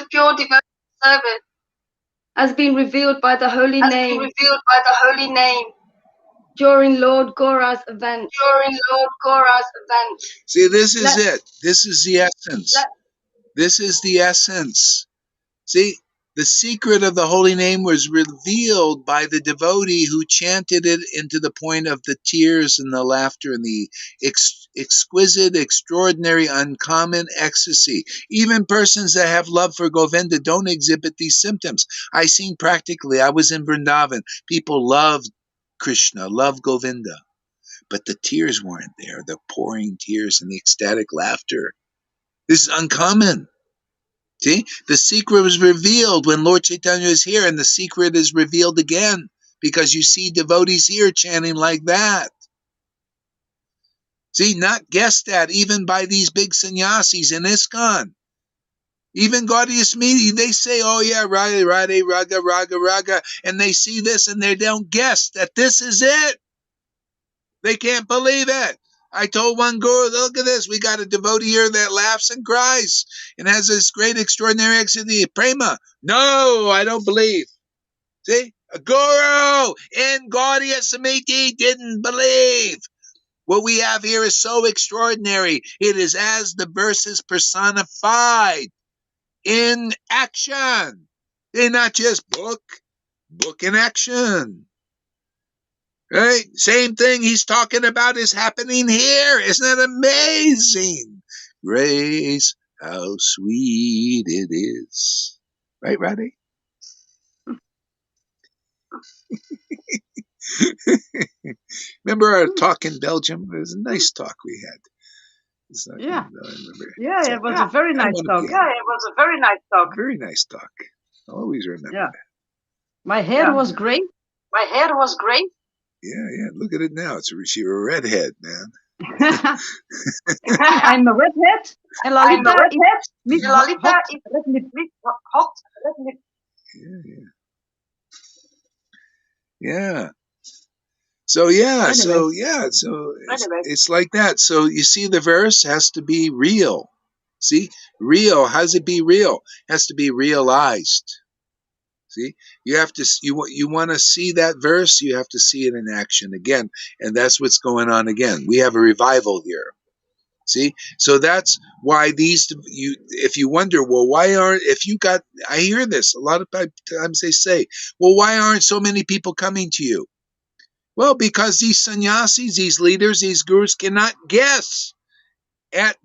has been revealed by the holy name during Lord Gaura's events. See, this is it. This is the essence. This is the essence. See, the secret of the holy name was revealed by the devotee who chanted it into the point of the tears and the laughter and the exquisite, extraordinary, uncommon ecstasy. Even persons that have love for Govinda don't exhibit these symptoms. I seen practically, I was in Vrindavan. People loved Krishna, loved Govinda. But the tears weren't there, the pouring tears and the ecstatic laughter. This is uncommon. See, the secret was revealed when Lord Chaitanya is here, and the secret is revealed again because you see devotees here chanting like that. See, not guessed at even by these big sannyasis in ISKCON. Even Gaudiya Smiti, they say, oh yeah, Radhe, Radhe, Raga, Raga, Raga, and they see this and they don't guess that this is it. They can't believe it. I told one guru, look at this. We got a devotee here that laughs and cries and has this great, extraordinary ecstasy. Prema. No, I don't believe. See? A guru in Gaudiya Smiti didn't believe. What we have here is so extraordinary. It is as the verses personified in action. They're not just book in action. Right? Same thing he's talking about is happening here. Isn't that amazing? Grace, how sweet it is. Right, Radhe? Remember our talk in Belgium? It was a nice talk we had. Yeah. I remember. Yeah, So, it was a very I nice want to talk. be Yeah, it was a very nice talk. very nice talk. I'll always remember Yeah. that. My hair was gray. My hair was gray. Yeah. Look at it now. She's a redhead, man. I'm a redhead. And I'm a Lalita is redhead. Miss Lalita Hot is Red Lip. hot. Let me. Yeah. So yeah, Anyway. it's like that. So you see, the verse has to be real. See, real. How does it be real? It has to be realized. See, you have to you want to see that verse. You have to see it in action again, and that's what's going on again. We have a revival here. See, so that's why if you wonder, well, why aren't, if you got, I hear this a lot of times, they say, well, why aren't so many people coming to you? Well, because these sannyasis, these leaders, these gurus cannot guess at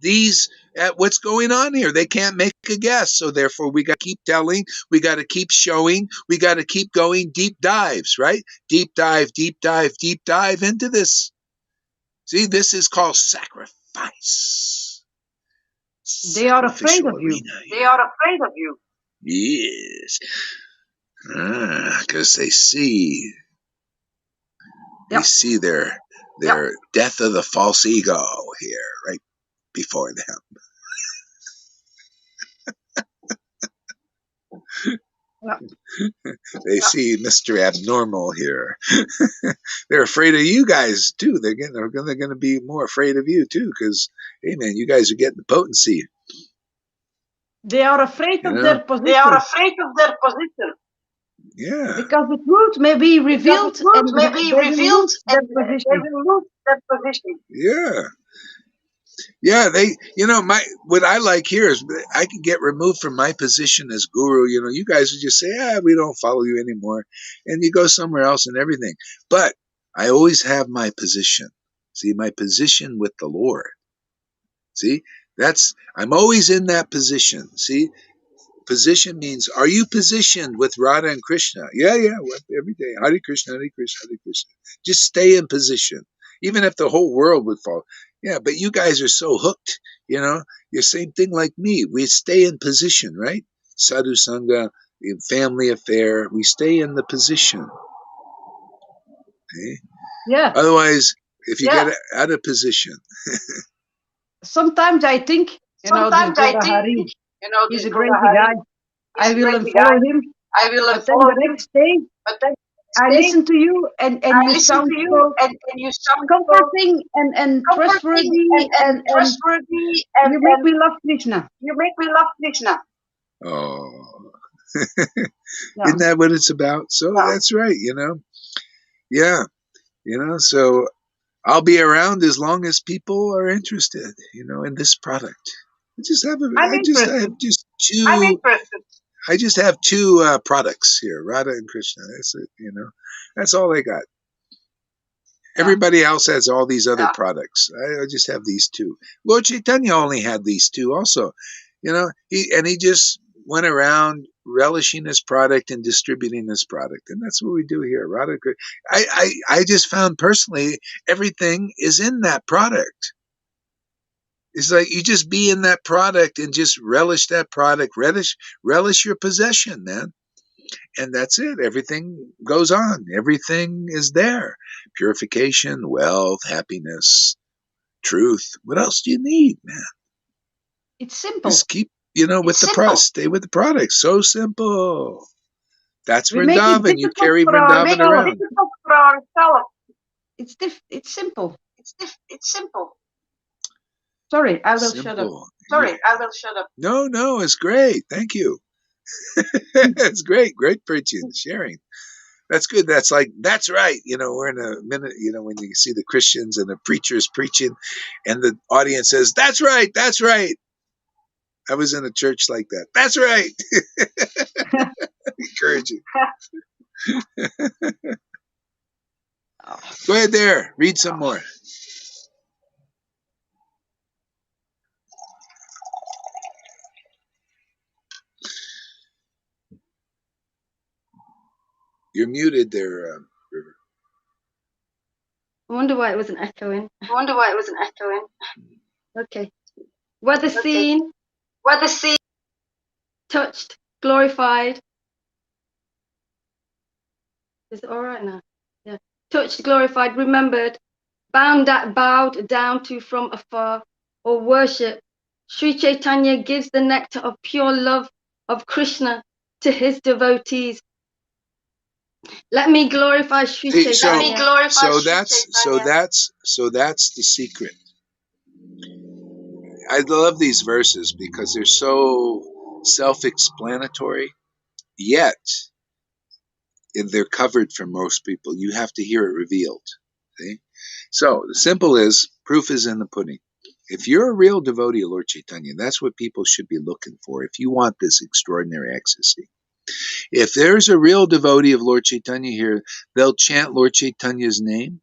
what's going on here. They can't make a guess. So therefore we got to keep telling, we got to keep showing, we got to keep going deep dives, right? Deep dive, deep dive, deep dive into this. See, this is called sacrifice. They are afraid Sacrificial of you. arena. They are afraid of you. Yes. Because they see their death of the false ego here, right before them. They see Mr. Abnormal here. They're afraid of you guys too. They're going to be more afraid of you too, because hey man, you guys are getting the potency. They are afraid of their position. They are afraid of their position. Yeah. Because the truth may be revealed and may be they will revealed lose their and they position. will lose their position. Yeah, what I like here is I can get removed from my position as guru. You guys would just say, we don't follow you anymore. And you go somewhere else and everything. But I always have my position. See, my position with the Lord. See, I'm always in that position. See, position means, are you positioned with Radha and Krishna? Yeah, every day. Hare Krishna, Hare Krishna, Hare Krishna. Just stay in position. Even if the whole world would fall. Yeah, but you guys are so hooked, you're same thing like me. We stay in position, right? Sadhu Sangha, family affair, we stay in the position. Okay? Yeah. Otherwise, if you get out of position. Sometimes I think, this Gora Hari, he's a great guy. I will follow him. But then the next day, I listen to you and you sound so comforting and trustworthy and you make me love Krishna. Oh. Isn't that what it's about? So that's right, Yeah. So I'll be around as long as people are interested, in this product. I just have two products here, Radha and Krishna. That's it, That's all I got. Everybody else has all these other products. I just have these two. Lord Chaitanya only had these two also. He just went around relishing his product and distributing his product. And that's what we do here. Radha, I just found personally everything is in that product. It's like you just be in that product and just relish that product, relish your possession, man. And that's it. Everything goes on. Everything is there. Purification, wealth, happiness, truth. What else do you need, man? It's simple. Just keep, with the product. Stay with the product. So simple. That's We make it Vrindavan. You difficult carry for Vrindavan around. It's simple. It's simple. Sorry, I will shut up. No, it's great. Thank you. It's great. Great preaching, sharing. That's good. That's right. We're in a minute, when you see the Christians and the preachers preaching and the audience says, that's right. That's right. I was in a church like that. That's right. Encouraging. Go ahead there. Read some more. You're muted there, River. I wonder why it wasn't echoing. Okay. Whether seen, touched, glorified. Is it all right now? Yeah. Touched, glorified, remembered, bowed down to from afar, or worship. Sri Chaitanya gives the nectar of pure love of Krishna to his devotees. Let me glorify Sri Chaitanya. So that's the secret. I love these verses because they're so self-explanatory, yet they're covered for most people. You have to hear it revealed. See? So the simple is, proof is in the pudding. If you're a real devotee of Lord Chaitanya, that's what people should be looking for if you want this extraordinary ecstasy. If there's a real devotee of Lord Chaitanya here, they'll chant Lord Chaitanya's name,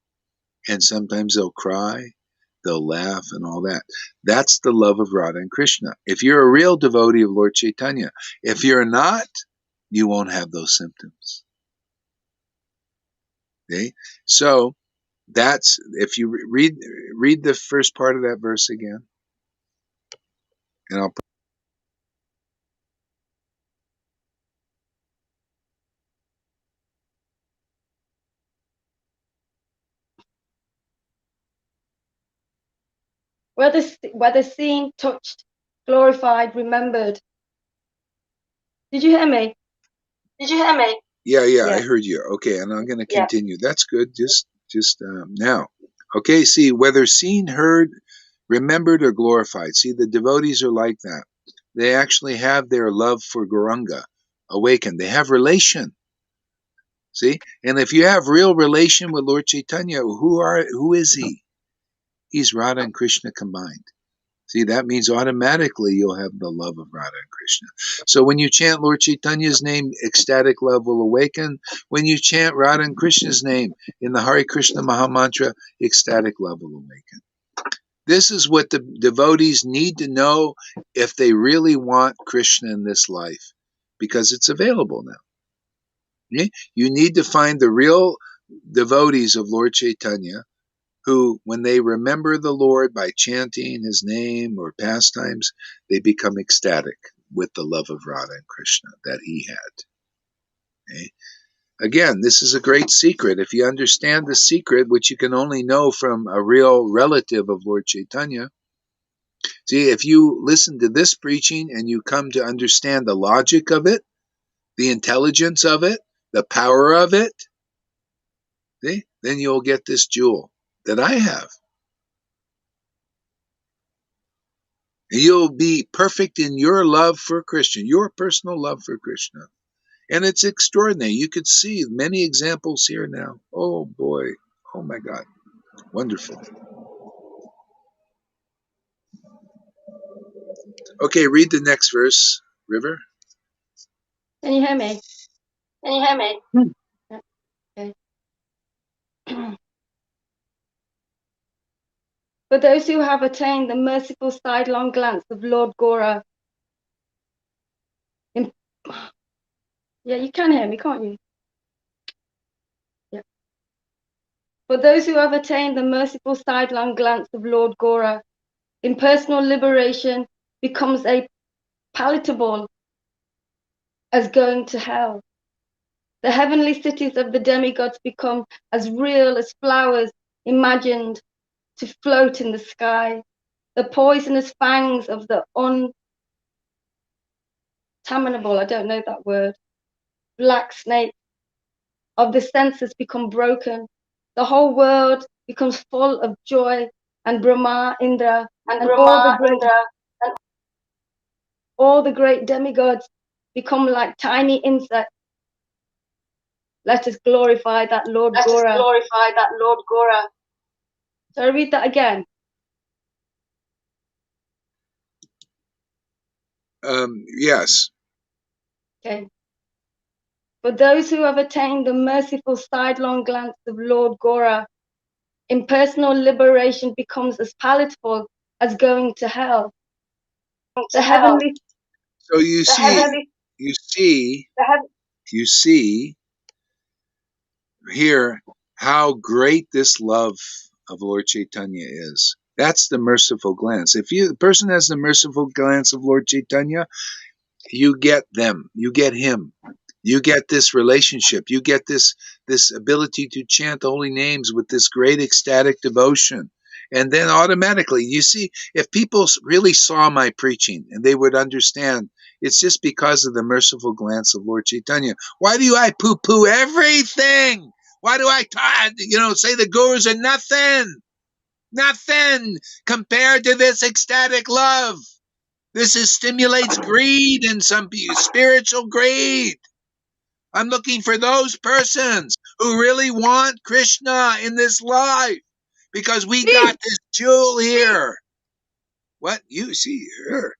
and sometimes they'll cry, they'll laugh, and all that. That's the love of Radha and Krishna. If you're a real devotee of Lord Chaitanya, if you're not, you won't have those symptoms. Okay? So that's, if you read the first part of that verse again, and I'll put Whether seen, touched, glorified, remembered. Did you hear me? Yeah, I heard you. Okay, and I'm going to continue. That's good. Just now. Okay, see, whether seen, heard, remembered, or glorified. See, the devotees are like that. They actually have their love for Gauranga awakened. They have relation. See, and if you have real relation with Lord Chaitanya, who is he? He's Radha and Krishna combined. See, that means automatically you'll have the love of Radha and Krishna. So when you chant Lord Chaitanya's name, ecstatic love will awaken. When you chant Radha and Krishna's name in the Hare Krishna Mahamantra, ecstatic love will awaken. This is what the devotees need to know if they really want Krishna in this life, because it's available now. Okay? You need to find the real devotees of Lord Chaitanya who, when they remember the Lord by chanting his name or pastimes, they become ecstatic with the love of Radha and Krishna that he had. Okay? Again, this is a great secret. If you understand the secret, which you can only know from a real relative of Lord Chaitanya, see, if you listen to this preaching and you come to understand the logic of it, the intelligence of it, the power of it, see, then you'll get this jewel that I have. You'll be perfect in your love for Krishna, your personal love for Krishna. And it's extraordinary. You could see many examples here now. Oh boy. Oh my God. Wonderful. Okay, read the next verse, River. Can you hear me? Okay. For those who have attained the merciful sidelong glance of Lord Gora. Yeah, you can hear me, can't you? Yeah. For those who have attained the merciful sidelong glance of Lord Gora, impersonal liberation becomes as palatable as going to hell. The heavenly cities of the demigods become as real as flowers imagined to float in the sky. The poisonous fangs of the untamable, I don't know that word, black snake of the senses become broken. The whole world becomes full of joy, and Brahma, Indra, and all the great demigods become like tiny insects. Let us glorify that Lord Gora. So I read that again. Yes. Okay. For those who have attained the merciful sidelong glance of Lord Gora, impersonal liberation becomes as palatable as going to hell. The heavenly. So you see hear how great this love of Lord Chaitanya is. That's the merciful glance. If the person has the merciful glance of Lord Chaitanya, you get them, you get him, you get this relationship, you get this ability to chant the holy names with this great ecstatic devotion. And then automatically, you see, if people really saw my preaching and they would understand, it's just because of the merciful glance of Lord Chaitanya. Why do I poo-poo everything? Why do I say the gurus are nothing? Nothing compared to this ecstatic love. This stimulates greed in some people, spiritual greed. I'm looking for those persons who really want Krishna in this life because we got this jewel here. What? You see her.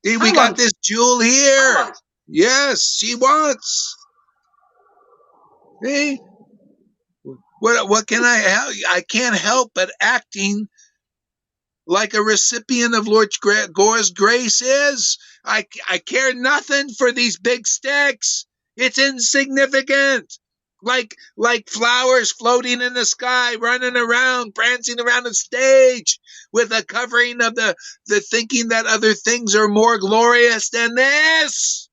We got this jewel here. Yes, she wants. See? What can I help? I can't help but acting like a recipient of Lord Gore's grace is. I care nothing for these big sticks. It's insignificant. Like flowers floating in the sky, running around, prancing around the stage with a covering of the thinking that other things are more glorious than this.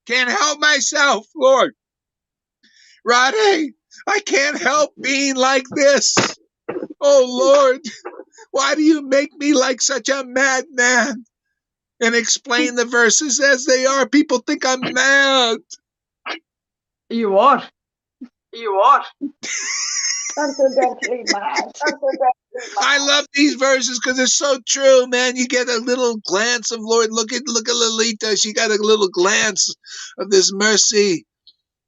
Can't help myself, Lord. Radhe, I can't help being like this. Oh, Lord. Why do you make me like such a madman and explain the verses as they are? People think I'm mad. You are. You are. Transcendentally mad. I love these verses because they're so true, man. You get a little glance of Lord. Look at Lalita. She got a little glance of this mercy.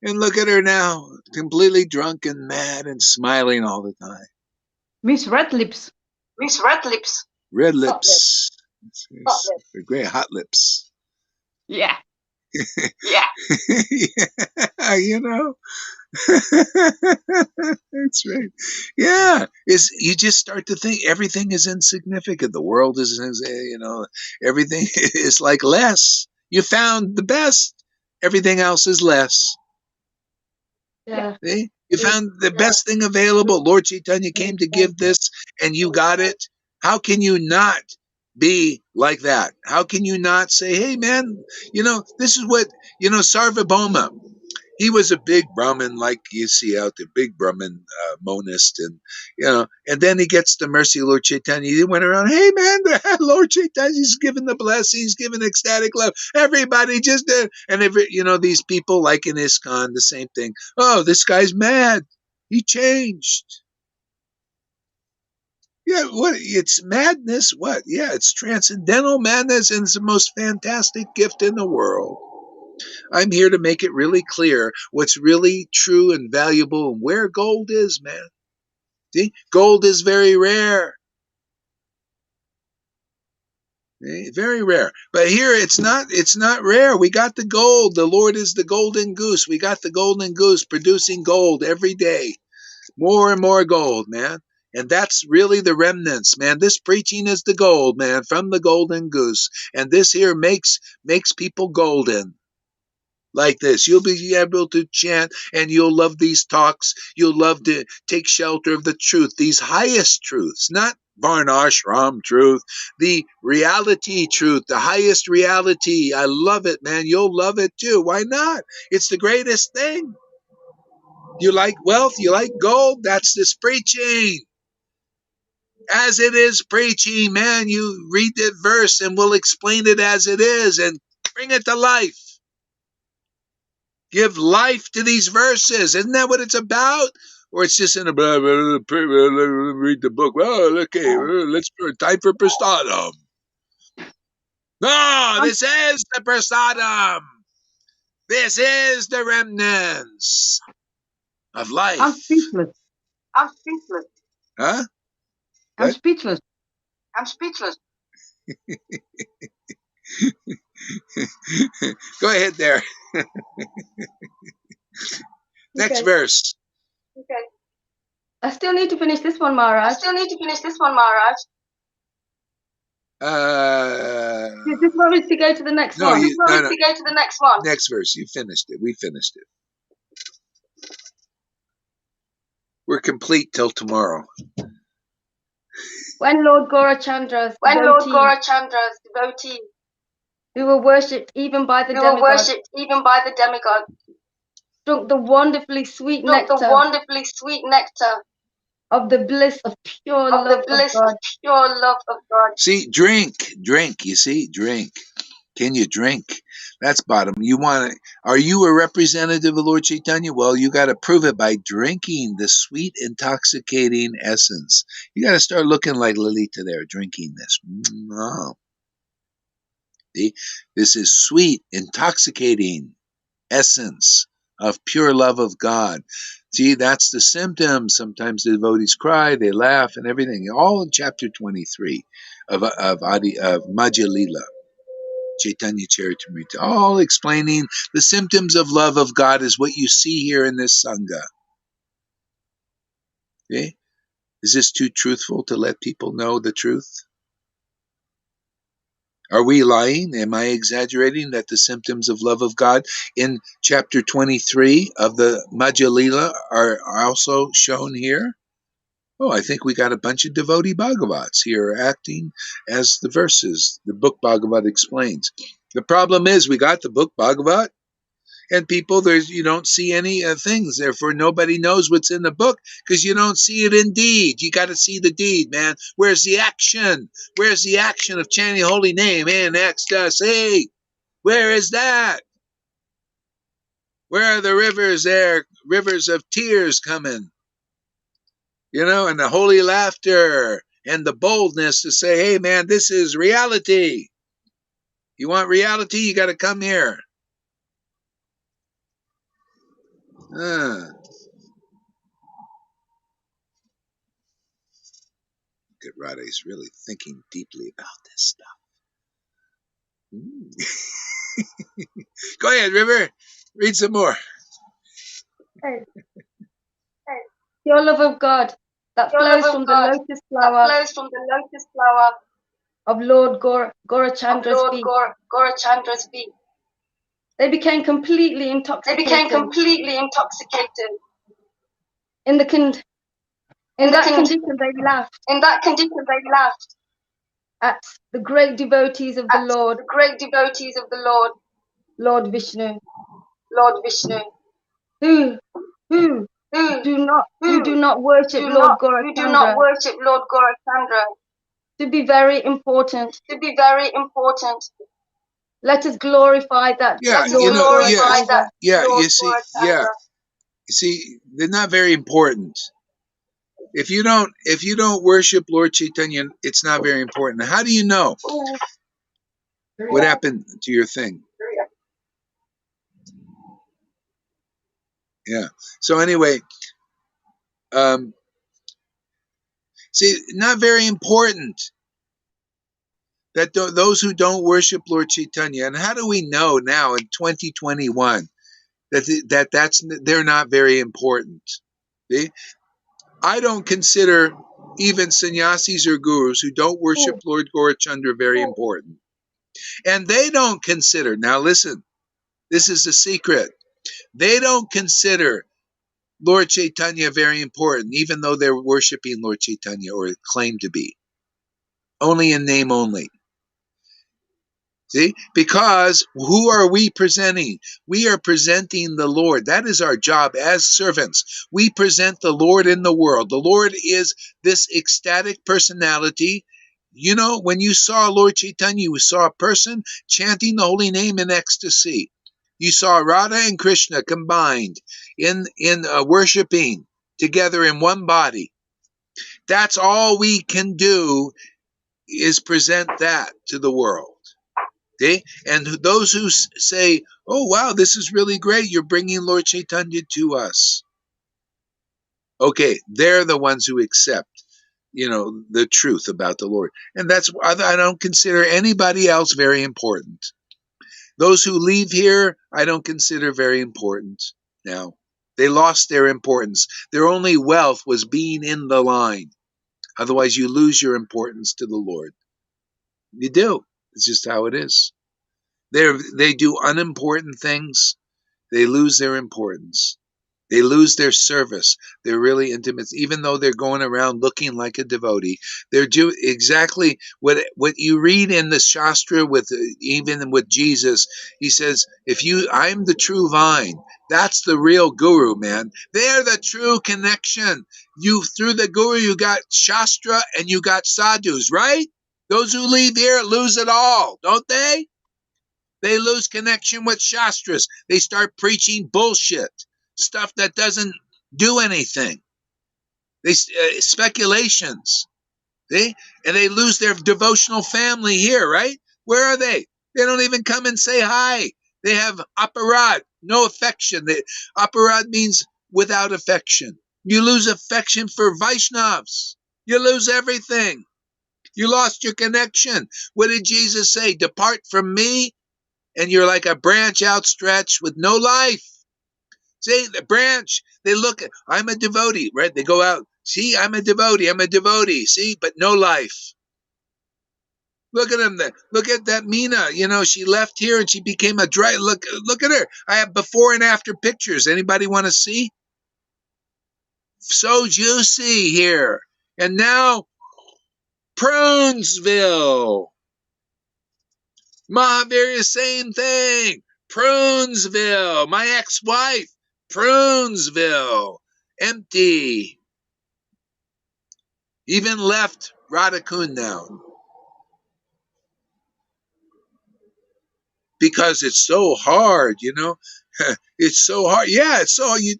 And look at her now, completely drunk and mad and smiling all the time. Miss Red Lips. Miss Red Lips. Red lips. They're great hot lips. Yeah. Yeah. Yeah, you know. That's right. Yeah, you just start to think everything is insignificant. The world is, everything is like less. You found the best. Everything else is less. Yeah. See? You found the best thing available. Lord Chaitanya came to give this, and you got it. How can you not be like that? How can you not say, hey, man, this is what, Sarvabhauma, he was a big Brahmin, like you see out there, big Brahmin monist, and then he gets the mercy of Lord Chaitanya. He went around, hey man, Lord Chaitanya's giving the blessings, giving ecstatic love. Everybody just did, and these people like in ISKCON, the same thing. Oh, this guy's mad. He changed. Yeah, what? It's madness. What? Yeah, it's transcendental madness, and it's the most fantastic gift in the world. I'm here to make it really clear what's really true and valuable and where gold is, man. See, gold is very rare. Very rare. But here it's not rare. We got the gold. The Lord is the golden goose. We got the golden goose producing gold every day. More and more gold, man. And that's really the remnants, man. This preaching is the gold, man, from the golden goose. And this here makes people golden. Like this, you'll be able to chant, and you'll love these talks. You'll love to take shelter of the truth, these highest truths, not Varnashram truth, the reality truth, the highest reality. I love it, man. You'll love it too. Why not? It's the greatest thing. You like wealth, you like gold, that's this preaching. As it is preaching, man, you read that verse and we'll explain it as it is and bring it to life. Give life to these verses. Isn't that what it's about? Or it's just in a read the book. Well, okay, let's time for prasadam. No, this is the prasadam. This is the remnants of life. I'm speechless. I'm speechless. Huh? I'm What? speechless. I'm speechless. Go ahead there. Next verse. Okay. I still need to finish this one, Maharaj. This one is to go to the next no, one. no. To go to the next one. Next verse. You finished it. We finished it. We're complete till tomorrow. When Lord Gaurachandra's devotees, who were worshipped even by the demigods, drank the wonderfully sweet nectar of the bliss of pure love of God. See, drink, you see, drink. Can you drink? That's bottom. Are you a representative of Lord Chaitanya? Well, you got to prove it by drinking the sweet, intoxicating essence. You got to start looking like Lalita there, drinking this. Oh. See? This is sweet, intoxicating essence of pure love of God. See, that's the symptom. Sometimes the devotees cry, they laugh, and everything. All in chapter 23 of Madhya Lila. Chaitanya Charitamrita, all explaining the symptoms of love of God is what you see here in this Sangha. Okay? Is this too truthful to let people know the truth? Are we lying? Am I exaggerating that the symptoms of love of God in chapter 23 of the Madhya Lila are also shown here? Oh, I think we got a bunch of devotee Bhagavats here acting as the verses the book Bhagavat explains. The problem is we got the book Bhagavat, and people, you don't see any things. Therefore, nobody knows what's in the book because you don't see it in deed. You got to see the deed, man. Where's the action? Where's the action of chanting holy name in ecstasy? Where is that? Where are the rivers there? Rivers of tears coming. And the holy laughter and the boldness to say, hey, man, this is reality. You want reality? You got to come here. Good, Radha's really thinking deeply about this stuff. Go ahead, River. Read some more. Hey. Pure love of God that flows from the lotus flower of Lord Gaurachandra's feet. They became completely intoxicated. In that condition, they laughed at the great devotees of the Lord Vishnu, who do not worship Lord Gaurachandra to be very important. Let us glorify that Lord Gaurachandra. You see, they're not very important. If you don't worship Lord Chaitanya, it's not very important. How do you know? What happened to your thing? Yeah. So anyway, see, not very important that those who don't worship Lord Chaitanya, and how do we know now in 2021 that they're not very important? See? I don't consider even sannyasis or gurus who don't worship Lord Gaurachandra very important. And they don't consider, now listen, this is the secret. They don't consider Lord Chaitanya very important, even though they're worshiping Lord Chaitanya or claim to be. Only in name only. See? Because who are we presenting? We are presenting the Lord. That is our job as servants. We present the Lord in the world. The Lord is this ecstatic personality. When you saw Lord Chaitanya, you saw a person chanting the holy name in ecstasy. You saw Radha and Krishna combined in worshiping together in one body. That's all we can do is present that to the world. Okay? And those who say, oh, wow, this is really great. You're bringing Lord Chaitanya to us. Okay, they're the ones who accept, the truth about the Lord. And that's why I don't consider anybody else very important. Those who leave here, I don't consider very important now. They lost their importance. Their only wealth was being in the line. Otherwise, you lose your importance to the Lord. You do. It's just how it is. They do unimportant things. They lose their importance. They lose their service. They're really intimate, even though they're going around looking like a devotee. They're exactly what you read in the Shastra even with Jesus. He says, I'm the true vine. That's the real guru, man. They're the true connection. Through the guru, you got Shastra and you got sadhus, right? Those who leave here lose it all, don't they? They lose connection with Shastras. They start preaching bullshit, stuff that doesn't do anything. Speculations. See? And they lose their devotional family here, right? Where are they? They don't even come and say hi. They have aparad, no affection. Aparad means without affection. You lose affection for Vaishnavas. You lose everything. You lost your connection. What did Jesus say? Depart from me, and you're like a branch outstretched with no life. See, the branch, they look at, I'm a devotee, right? They go out, see, I'm a devotee, see, but no life. Look at him. Look at that Mina. She left here and she became a dry. Look at her. I have before and after pictures. Anybody want to see? So juicy here. And now, Prunesville. Mahavir, same thing. Prunesville. My ex-wife. Prunesville. Empty. Even left Radhakund now. Because it's so hard, It's so hard. Yeah, it's so, you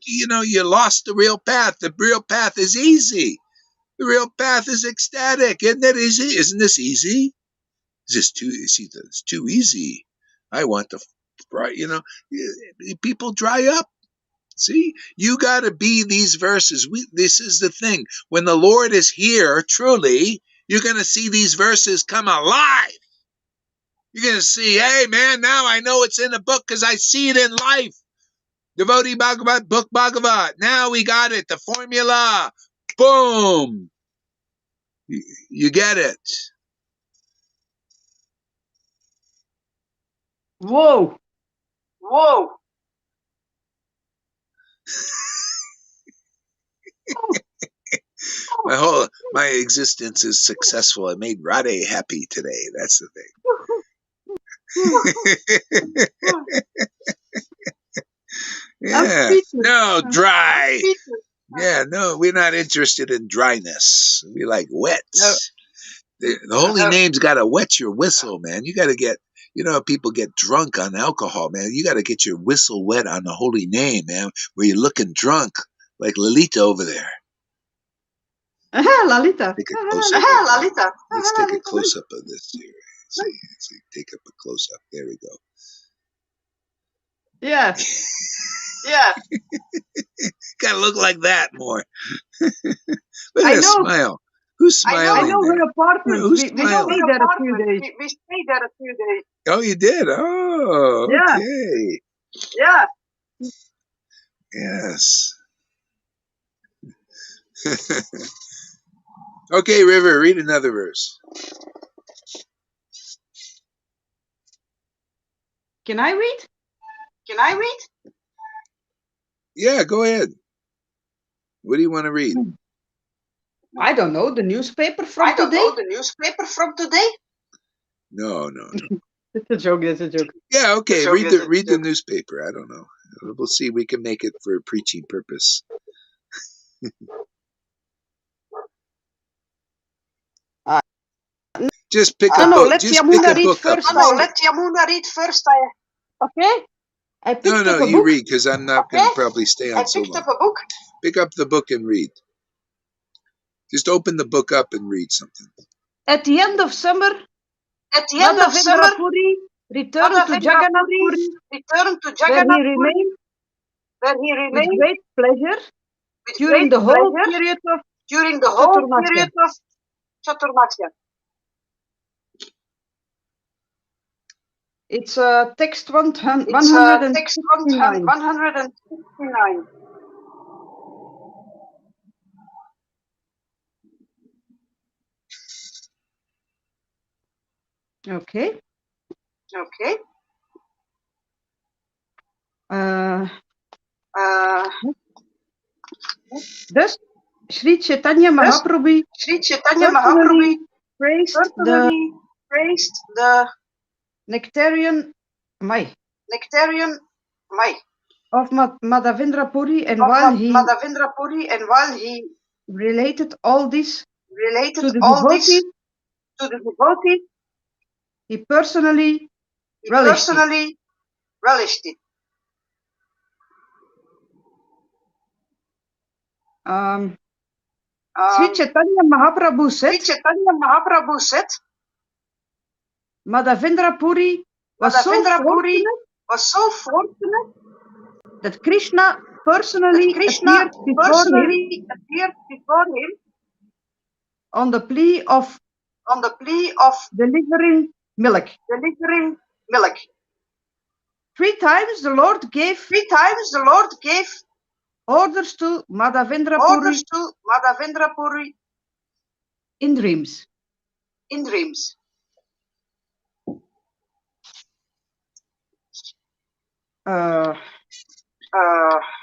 lost the real path. The real path is easy. The real path is ecstatic. Isn't that easy? Isn't this easy? It's too easy. I want the, people dry up. See, you got to be these verses. This is the thing. When the Lord is here, truly, you're going to see these verses come alive. You're going to see, hey, man, now I know it's in the book because I see it in life. Devotee Bhagavat, book Bhagavat. Now we got it. The formula. Boom. You get it. Whoa. My existence is successful. I made Radhe happy today. That's the thing. Yeah. No, dry. Yeah, no, we're not interested in dryness. We like wet. No. The holy name's got to wet your whistle, man. You got to get, people get drunk on alcohol, man. You got to get your whistle wet on the holy name, man, where you're looking drunk, like Lalita over there. Lalita. Take a close up. Lalita. Let's take a close up of this here. See, take up a close up. There we go. Yeah. Gotta look like that more. Look at her smile. Who's smiling? I know her apartment. Who's we stayed there a few days. We stayed there a few days. Oh, you did? Oh, okay. Yeah. Yes. Okay, River, read another verse. Can I read? Yeah, go ahead. What do you want to read? I don't know. The newspaper from today? No. It's a joke. Yeah, okay. Read the newspaper. I don't know. We'll see. We can make it for a preaching purpose. Just pick a book. Let Yamuna read first. Let Yamuna read first. Okay. I picked up a book. You read, because I'm not going to probably stay on so long. I picked up a book. Pick up the book and read. Just open the book up and read something. At the end of summer, Puri returned to Jagannath Puri, where he remained with great pleasure during the whole period of Chaturmasya. It's text 169. Okay. Thus, Sri Chaitanya Mahaprabhu personally praised the nectarian Mai of Madhavendra Puri, and while he related all this to the devotees, he personally relished it. Sri Chaitanya Mahaprabhu said, Madhavendra Puri was so fortunate that Krishna personally appeared before him on the plea of delivering milk. 3 times the Lord gave orders to Madhavendra Puri in dreams. That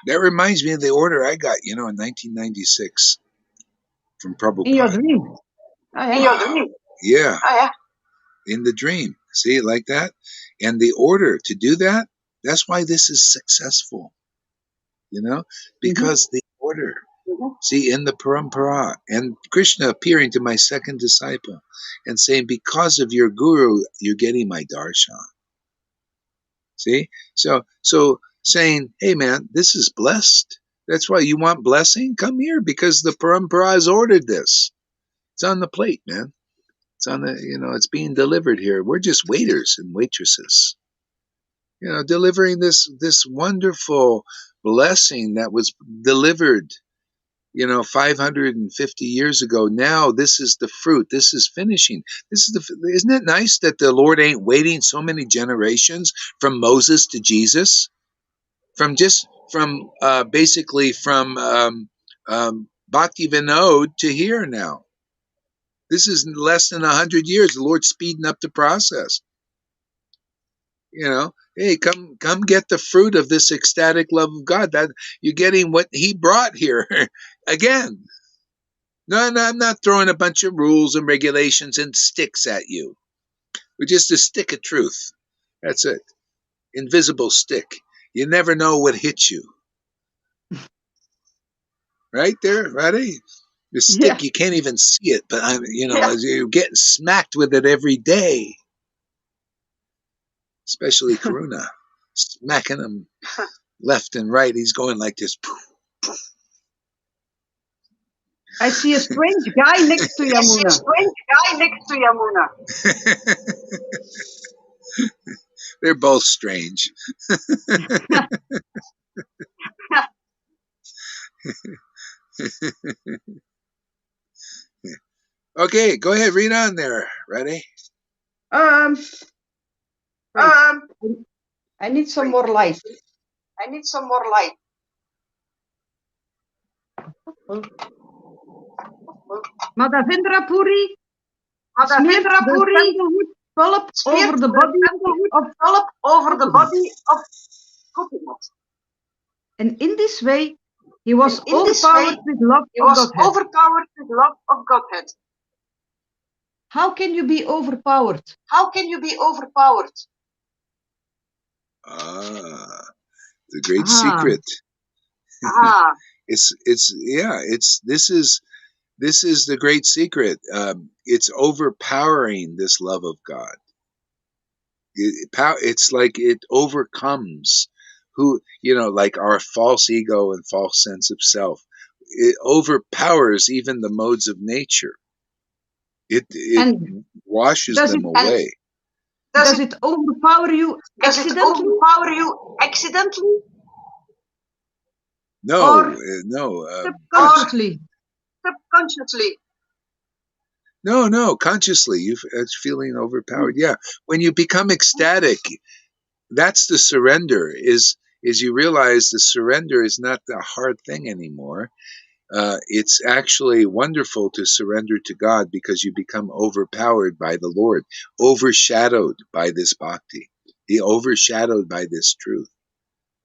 reminds me of the order I got, in 1996 from Prabhupada. In your dream? Yeah. In the dream. See it like that? And the order to do that, that's why this is successful. Because the order. See, in the parampara, and Krishna appearing to my second disciple and saying, because of your guru, you're getting my darshan. See? So saying, hey man, this is blessed. That's why you want blessing? Come here, because the parampara has ordered this. It's on the plate, man. It's on the, it's being delivered here. We're just waiters and waitresses. Delivering this wonderful blessing that was delivered 550 years ago. Now this is the fruit. This is finishing. Isn't it nice that the Lord ain't waiting so many generations from Moses to Jesus, basically from Bhakti Vinod to here now. This is less than 100 years. The Lord's speeding up the process. Hey, come get the fruit of this ecstatic love of God. That you're getting what He brought here again. No, I'm not throwing a bunch of rules and regulations and sticks at you. We're just a stick of truth. That's it. Invisible stick. You never know what hits you. Right there, ready? The stick, you can't even see it, but you're getting smacked with it every day. Especially Karuna, smacking him left and right. He's going like this. I see a strange guy next to Yamuna. They're both strange. Okay, go ahead. Read on there. Ready? I need some more light. Madhavendra Puri smeared the sandalwood pulp over the body of Gopinath. And in this way, he was overpowered with love of Godhead. How can you be overpowered? The great secret. This is the great secret. It's overpowering this love of God. It's like it overcomes like our false ego and false sense of self. It overpowers even the modes of nature. It washes them away. Does it overpower you accidentally? No. Subconsciously. No, consciously. It's feeling overpowered. Yeah. When you become ecstatic, that's the surrender, is you realize the surrender is not the hard thing anymore. It's actually wonderful to surrender to God, because you become overpowered by the Lord, overshadowed by this bhakti, overshadowed by this truth.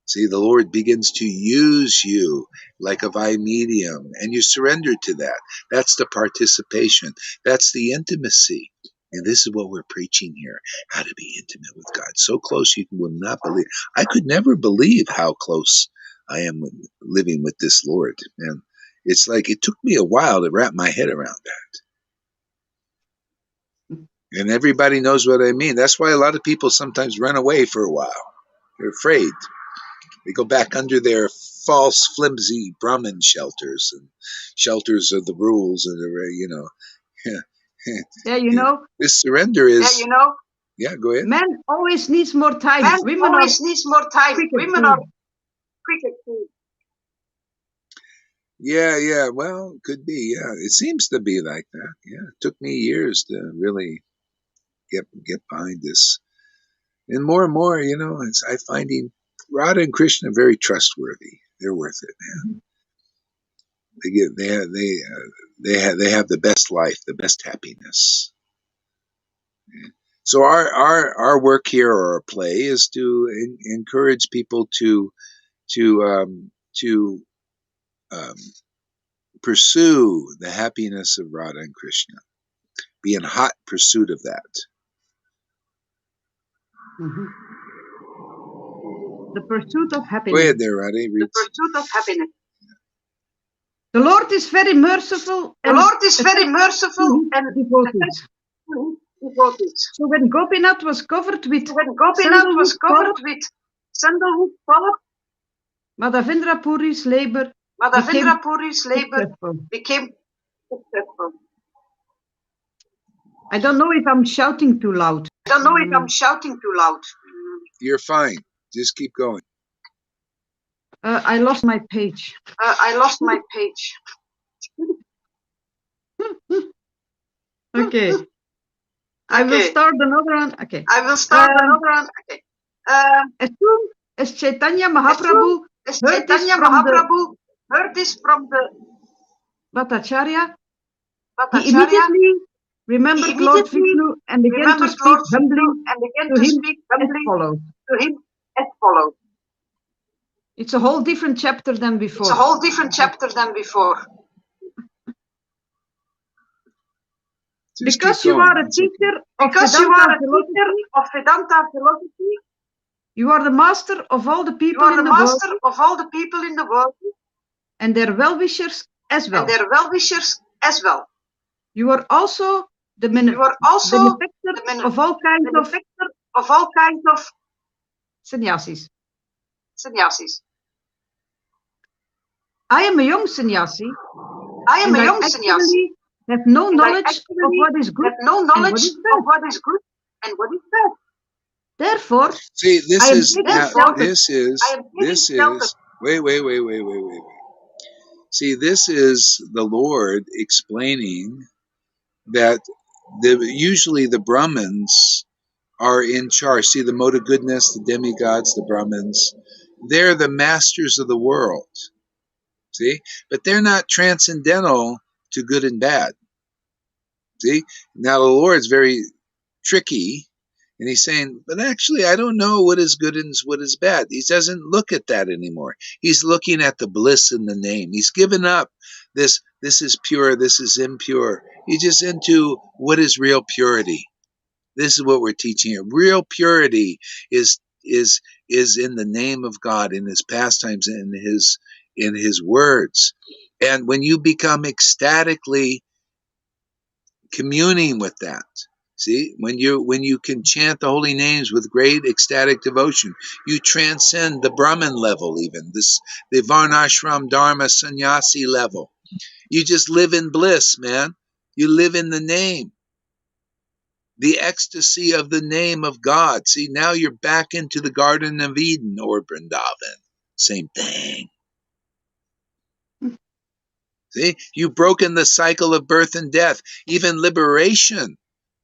See, the Lord begins to use you like a vine medium, and you surrender to that. That's the participation. That's the intimacy. And this is what we're preaching here, how to be intimate with God. So close you will not believe. I could never believe how close I am with living with this Lord. And it's like it took me a while to wrap my head around that. And everybody knows what I mean. That's why a lot of people sometimes run away for a while. They're afraid. They go back under their false, flimsy Brahmin shelters and shelters of the rules and the, Yeah, you know. This surrender is. Yeah, you know. Yeah, go ahead. Man always needs more time. Man Women always needs more time. Women are quicker too. Yeah. Well, could be. Yeah, it seems to be like that. Yeah, it took me years to really get behind this, and more, I'm finding Radha and Krishna very trustworthy. They're worth it, man. They have the best life, the best happiness. So our work here, or our play, is to encourage people to pursue the happiness of Radha and Krishna. Be in hot pursuit of that. Mm-hmm. The pursuit of happiness. Go ahead there, Radha. The pursuit of happiness. The Lord is very merciful. The Lord is very merciful and devoted. So when Gopinath was covered with sandalwood color, Madhavendra Puri's labor became successful. I don't know if I'm shouting too loud. You're fine. Just keep going. I lost my page. Okay. I will start another one. Okay. As soon as Chaitanya Mahaprabhu heard this from the Bhattacharya, he immediately remembered Lord Vishnu and began to speak humbly to him as follows. It's a whole different chapter than before. Because you are a teacher of Vedanta philosophy, you are the master of all the people in the world, and their well-wishers as well. You are also the benefactor of all kinds of sannyasis. I am a young sannyasi. I have no knowledge of what is good and what is bad. Therefore, see, this is wait. See, this is the Lord explaining that usually the Brahmins are in charge. See, the mode of goodness, the demigods, the Brahmins, they're the masters of the world. See, but they're not transcendental to good and bad. See, now the Lord's very tricky, and he's saying, but actually, I don't know what is good and what is bad. He doesn't look at that anymore. He's looking at the bliss in the name. He's given up this is pure, this is impure. He's just into what is real purity. This is what we're teaching here. Real purity is in the name of God, in his pastimes, in his words. And when you become ecstatically communing with that, see, when you can chant the holy names with great ecstatic devotion, you transcend the Brahman level, even the Varnashram Dharma sannyasi level. You just live in bliss, man. You live in the name. The ecstasy of the name of God. See, now you're back into the Garden of Eden or Vrindavan. Same thing. See, you've broken the cycle of birth and death. Even liberation,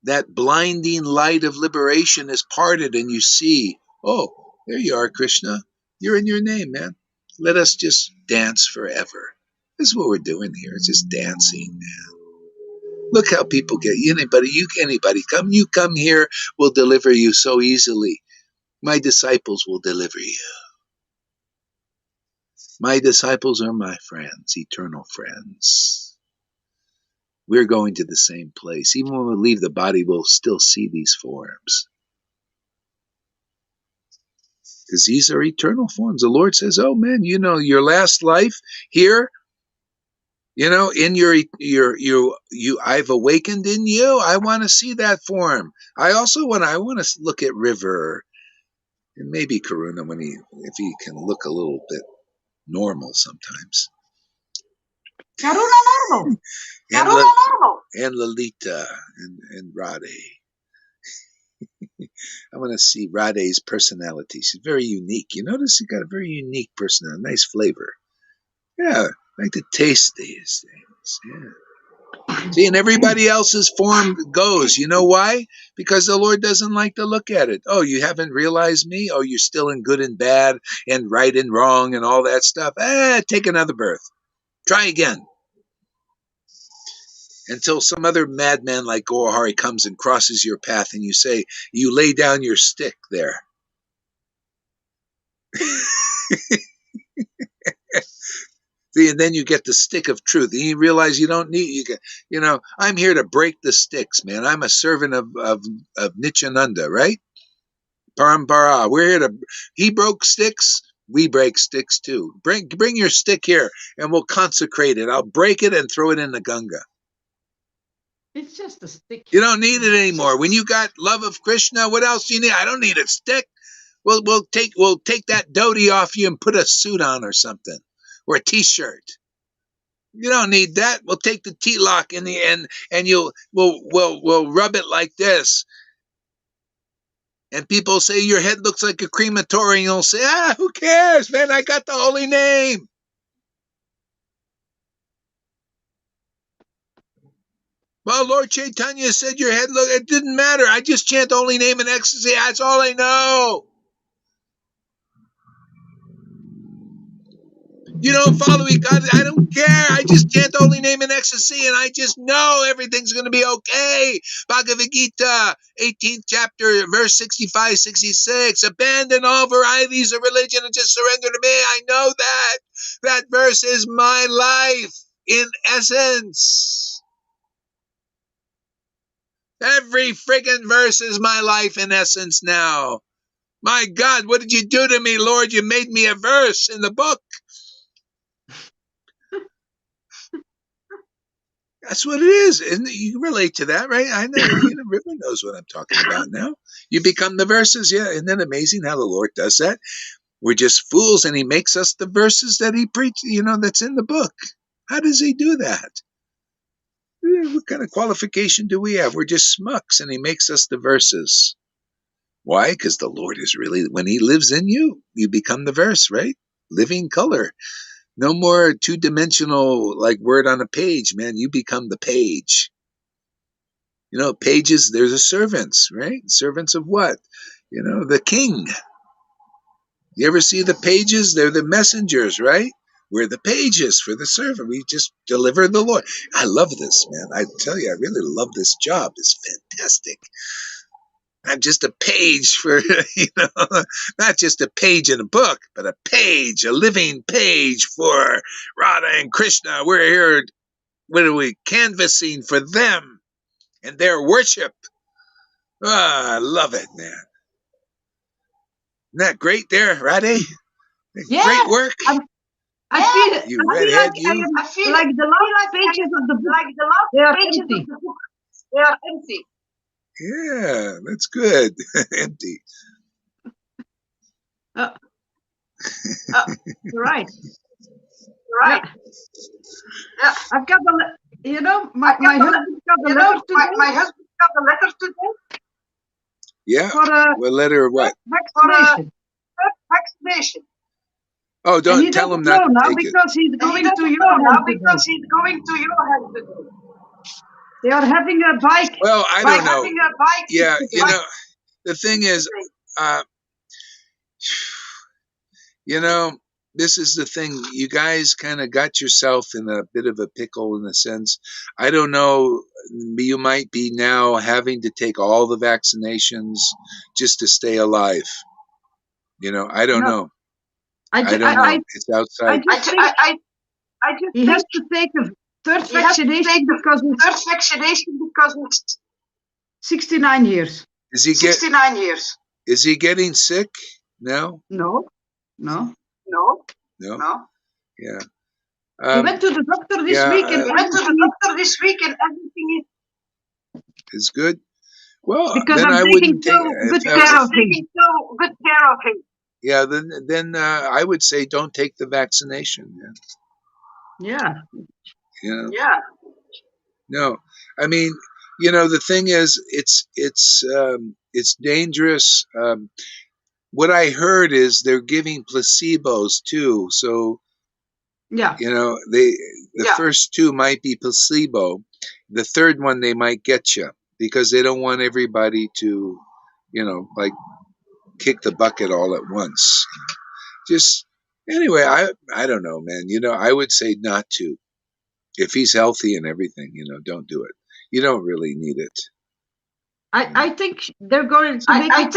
that blinding light of liberation is parted, and you see, oh, there you are, Krishna. You're in your name, man. Let us just dance forever. This is what we're doing here. It's just dancing, man. Look how people get anybody come. You come here, we'll deliver you so easily. My disciples will deliver you. My disciples are my friends, eternal friends. We're going to the same place. Even when we leave the body, we'll still see these forms. Because these are eternal forms. The Lord says, oh man, your last life here, in I've awakened in you. I want to see that form. I want to look at River and maybe Karuna if he can look a little bit normal sometimes. Karuna normal. And Lalita and Radhe. I want to see Radhe's personality. She's very unique. You notice she got a very unique personality, nice flavor. Yeah, I like to taste these things. Yeah. See, and everybody else's form goes. You know why? Because the Lord doesn't like to look at it. Oh, you haven't realized me? Oh, you're still in good and bad and right and wrong and all that stuff. Take another birth. Try again. Until some other madman like Gohari comes and crosses your path and you lay down your stick there. See, and then you get the stick of truth. And you realize you don't need, I'm here to break the sticks, man. I'm a servant of Nityananda, right? Parampara. He broke sticks. We break sticks too. Bring your stick here and we'll consecrate it. I'll break it and throw it in the Ganga. It's just a stick. You don't need it anymore. When you got love of Krishna, what else do you need? I don't need a stick. We'll take that dhoti off you and put a suit on or something, or a t-shirt. You don't need that. We'll take the tilak in the end, and we'll rub it like this. And people say your head looks like a crematory, and you'll say, who cares, man? I got the holy name. Well, Lord Chaitanya said your head it didn't matter. I just chant holy name in ecstasy. That's all I know. You don't follow me, God. I don't care. I just chant the holy name in ecstasy, and I just know everything's going to be okay. Bhagavad Gita, 18th chapter, verse 65, 66. Abandon all varieties of religion and just surrender to me. I know that. That verse is my life in essence. Every friggin' verse is my life in essence now. My God, what did you do to me, Lord? You made me a verse in the book. That's what it is. And you relate to that, right? I know, River knows what I'm talking about now. You become the verses. Yeah. Isn't that amazing how the Lord does that? We're just fools and he makes us the verses that he preached, that's in the book. How does he do that? What kind of qualification do we have? We're just smucks and he makes us the verses. Why? Because the Lord is really, when he lives in you, you become the verse, right? Living color. No more two-dimensional, like word on a page, man. You become the page. Pages, there's the servants, right? Servants of what? The king. You ever see the pages? They're the messengers, right? We're the pages for the servant. We just deliver the Lord. I love this, man. I tell you, I really love this job. It's fantastic. I'm just a page for, not just a page in a book, but a page, a living page for Radha and Krishna. We're here, what are we, canvassing for them and their worship. I love it, man. Isn't that great there, Radhe? Yeah, great work. I feel you redhead, I feel like the last pages of the book. They are empty. They are empty. Yeah, that's good. Empty. Right. Right. Yeah. I've got my husband got the letter today. My husband got the letter today. Yeah. For what letter or what? Vaccination. Vaccination. Oh, don't tell him not to take it. Because he's going to your hand today. They are having a bike. Well, I don't know. Having a bike. Yeah, the thing is, this is the thing. You guys kind of got yourself in a bit of a pickle in a sense. I don't know. You might be now having to take all the vaccinations just to stay alive. I don't know. I don't know. It's outside. He has to take a third vaccination because it's 69 years. Is he getting sick now? No. No. Yeah. He went to the doctor this week and everything is good. Well, because then I'm I wouldn't take good care of him. Yeah, then I would say don't take the vaccination. Yeah. Yeah. No, I mean, the thing is, it's dangerous. What I heard is they're giving placebos too. So, yeah, the first two might be placebo. The third one they might get you because they don't want everybody to, like kick the bucket all at once. Just anyway, I don't know, man. I would say not to. If he's healthy and everything, don't do it. You don't really need it. I think they're going to make it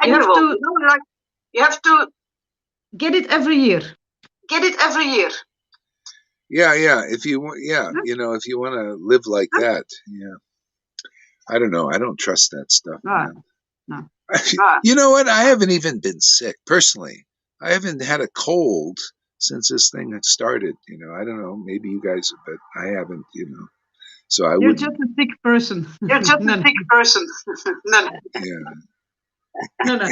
annual. You have to get it every year. Yeah. If you want, if you want to live like that, yeah. I don't know. I don't trust that stuff, man. No. You know what? I haven't even been sick personally. I haven't had a cold since this thing had started. I don't know. Maybe you guys, but I haven't. So I would. You're just a sick person. You're just a sick person. No. Yeah. No.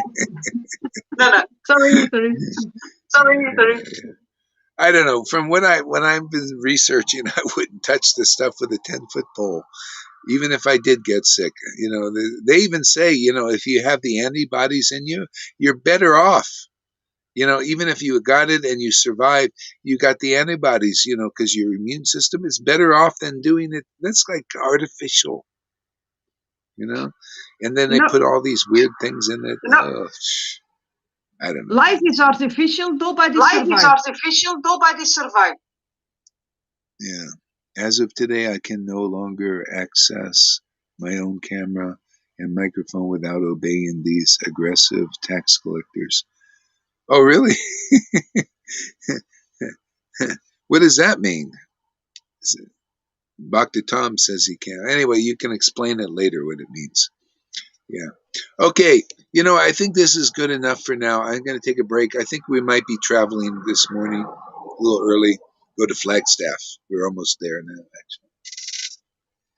Sorry. I don't know. From when I've been researching, I wouldn't touch the stuff with a 10-foot pole, even if I did get sick. They even say, if you have the antibodies in you, you're better off. Even if you got it and you survived, you got the antibodies, because your immune system is better off than doing it. That's like artificial, and then they put all these weird things in it. I don't know. Life is artificial, nobody survive. Yeah. As of today, I can no longer access my own camera and microphone without obeying these aggressive tax collectors. Oh, really? What does that mean? Bhakti Tom says he can. Anyway, you can explain it later what it means. Yeah. Okay. I think this is good enough for now. I'm going to take a break. I think we might be traveling this morning a little early. Go to Flagstaff. We're almost there now, actually.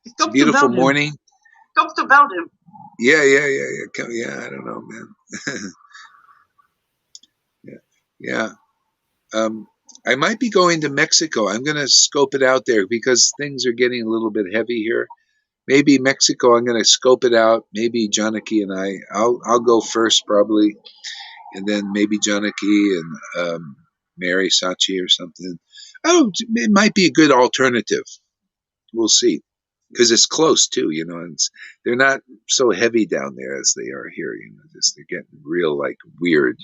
It's a beautiful morning. Come to Belgium. Yeah. Yeah, I don't know, man. Yeah. I might be going to Mexico. I'm going to scope it out there because things are getting a little bit heavy here. Maybe Mexico, I'm going to scope it out. Maybe Janaki and I'll go first probably. And then maybe Janaki and Mary Sachi or something. Oh, it might be a good alternative. We'll see. Because it's close too, and they're not so heavy down there as they are here, just they're getting real like weird,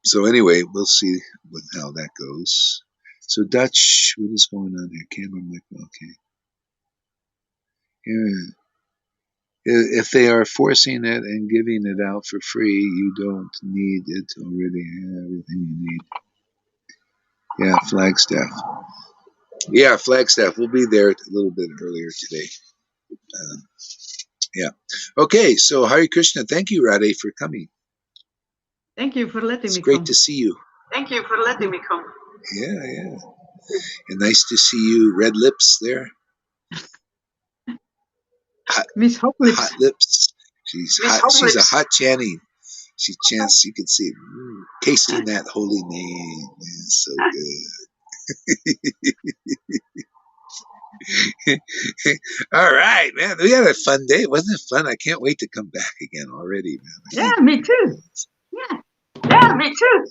so anyway, we'll see how that goes. So Dutch, what is going on here? Camera mic, okay. Yeah. If they are forcing it and giving it out for free, you don't need it already. Have everything you need. Yeah, Flagstaff. Yeah, Flagstaff. We'll be there a little bit earlier today. Yeah. Okay, so Hare Krishna. Thank you, Radhe, for coming. Thank you for letting me come. It's great to see you. Thank you for letting me come. Yeah. And nice to see you. Red lips there. Miss Hot Lips. Hot lips. She's hot. She's a hot Channing. She chants. You can see tasting that holy name is so good. All right, man. We had a fun day. Wasn't it fun? I can't wait to come back again already, man. Yeah, me too. Yeah, me too.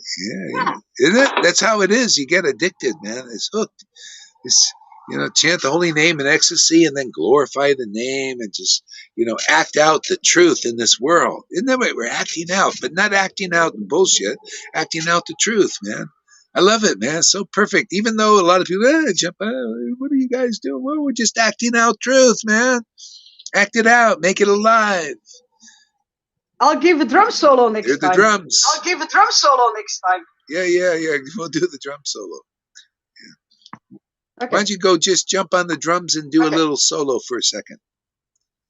Yeah. Isn't it? That's how it is. You get addicted, man. It's hooked. It's, chant the holy name in ecstasy and then glorify the name and just, act out the truth in this world. Isn't that way? We're acting out, but not acting out bullshit, acting out the truth, man. I love it, man. It's so perfect. Even though a lot of people, Japa, what are you guys doing? Well, we're just acting out truth, man. Act it out. Make it alive. I'll give a drum solo next Here's time. the drums. I'll give a drum solo next time. Yeah. We'll do the drum solo. Okay. Why don't you go just jump on the drums and do a little solo for a second?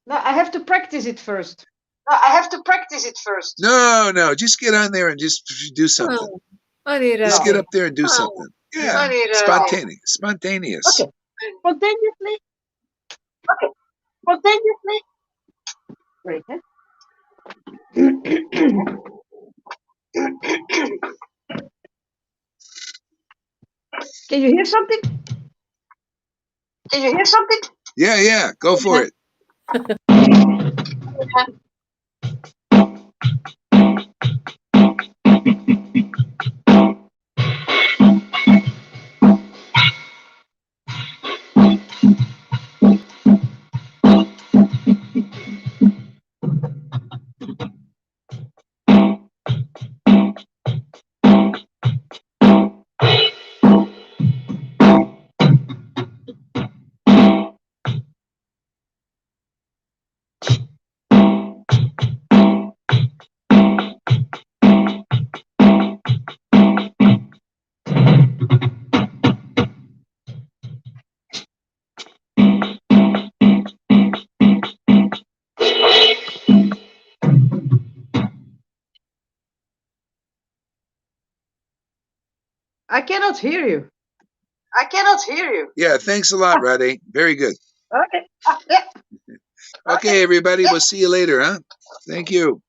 No, I have to practice it first. No, I have to practice it first. No. Just get on there and just do something. Just get up there and do something. Yeah. Spontaneous. Okay. Spontaneously. Great. Can you hear something? Yeah. Go for it. I cannot hear you. Yeah, thanks a lot, Rade. Very good. Okay. Yeah. Okay, everybody. We'll see you later, huh? Thank you.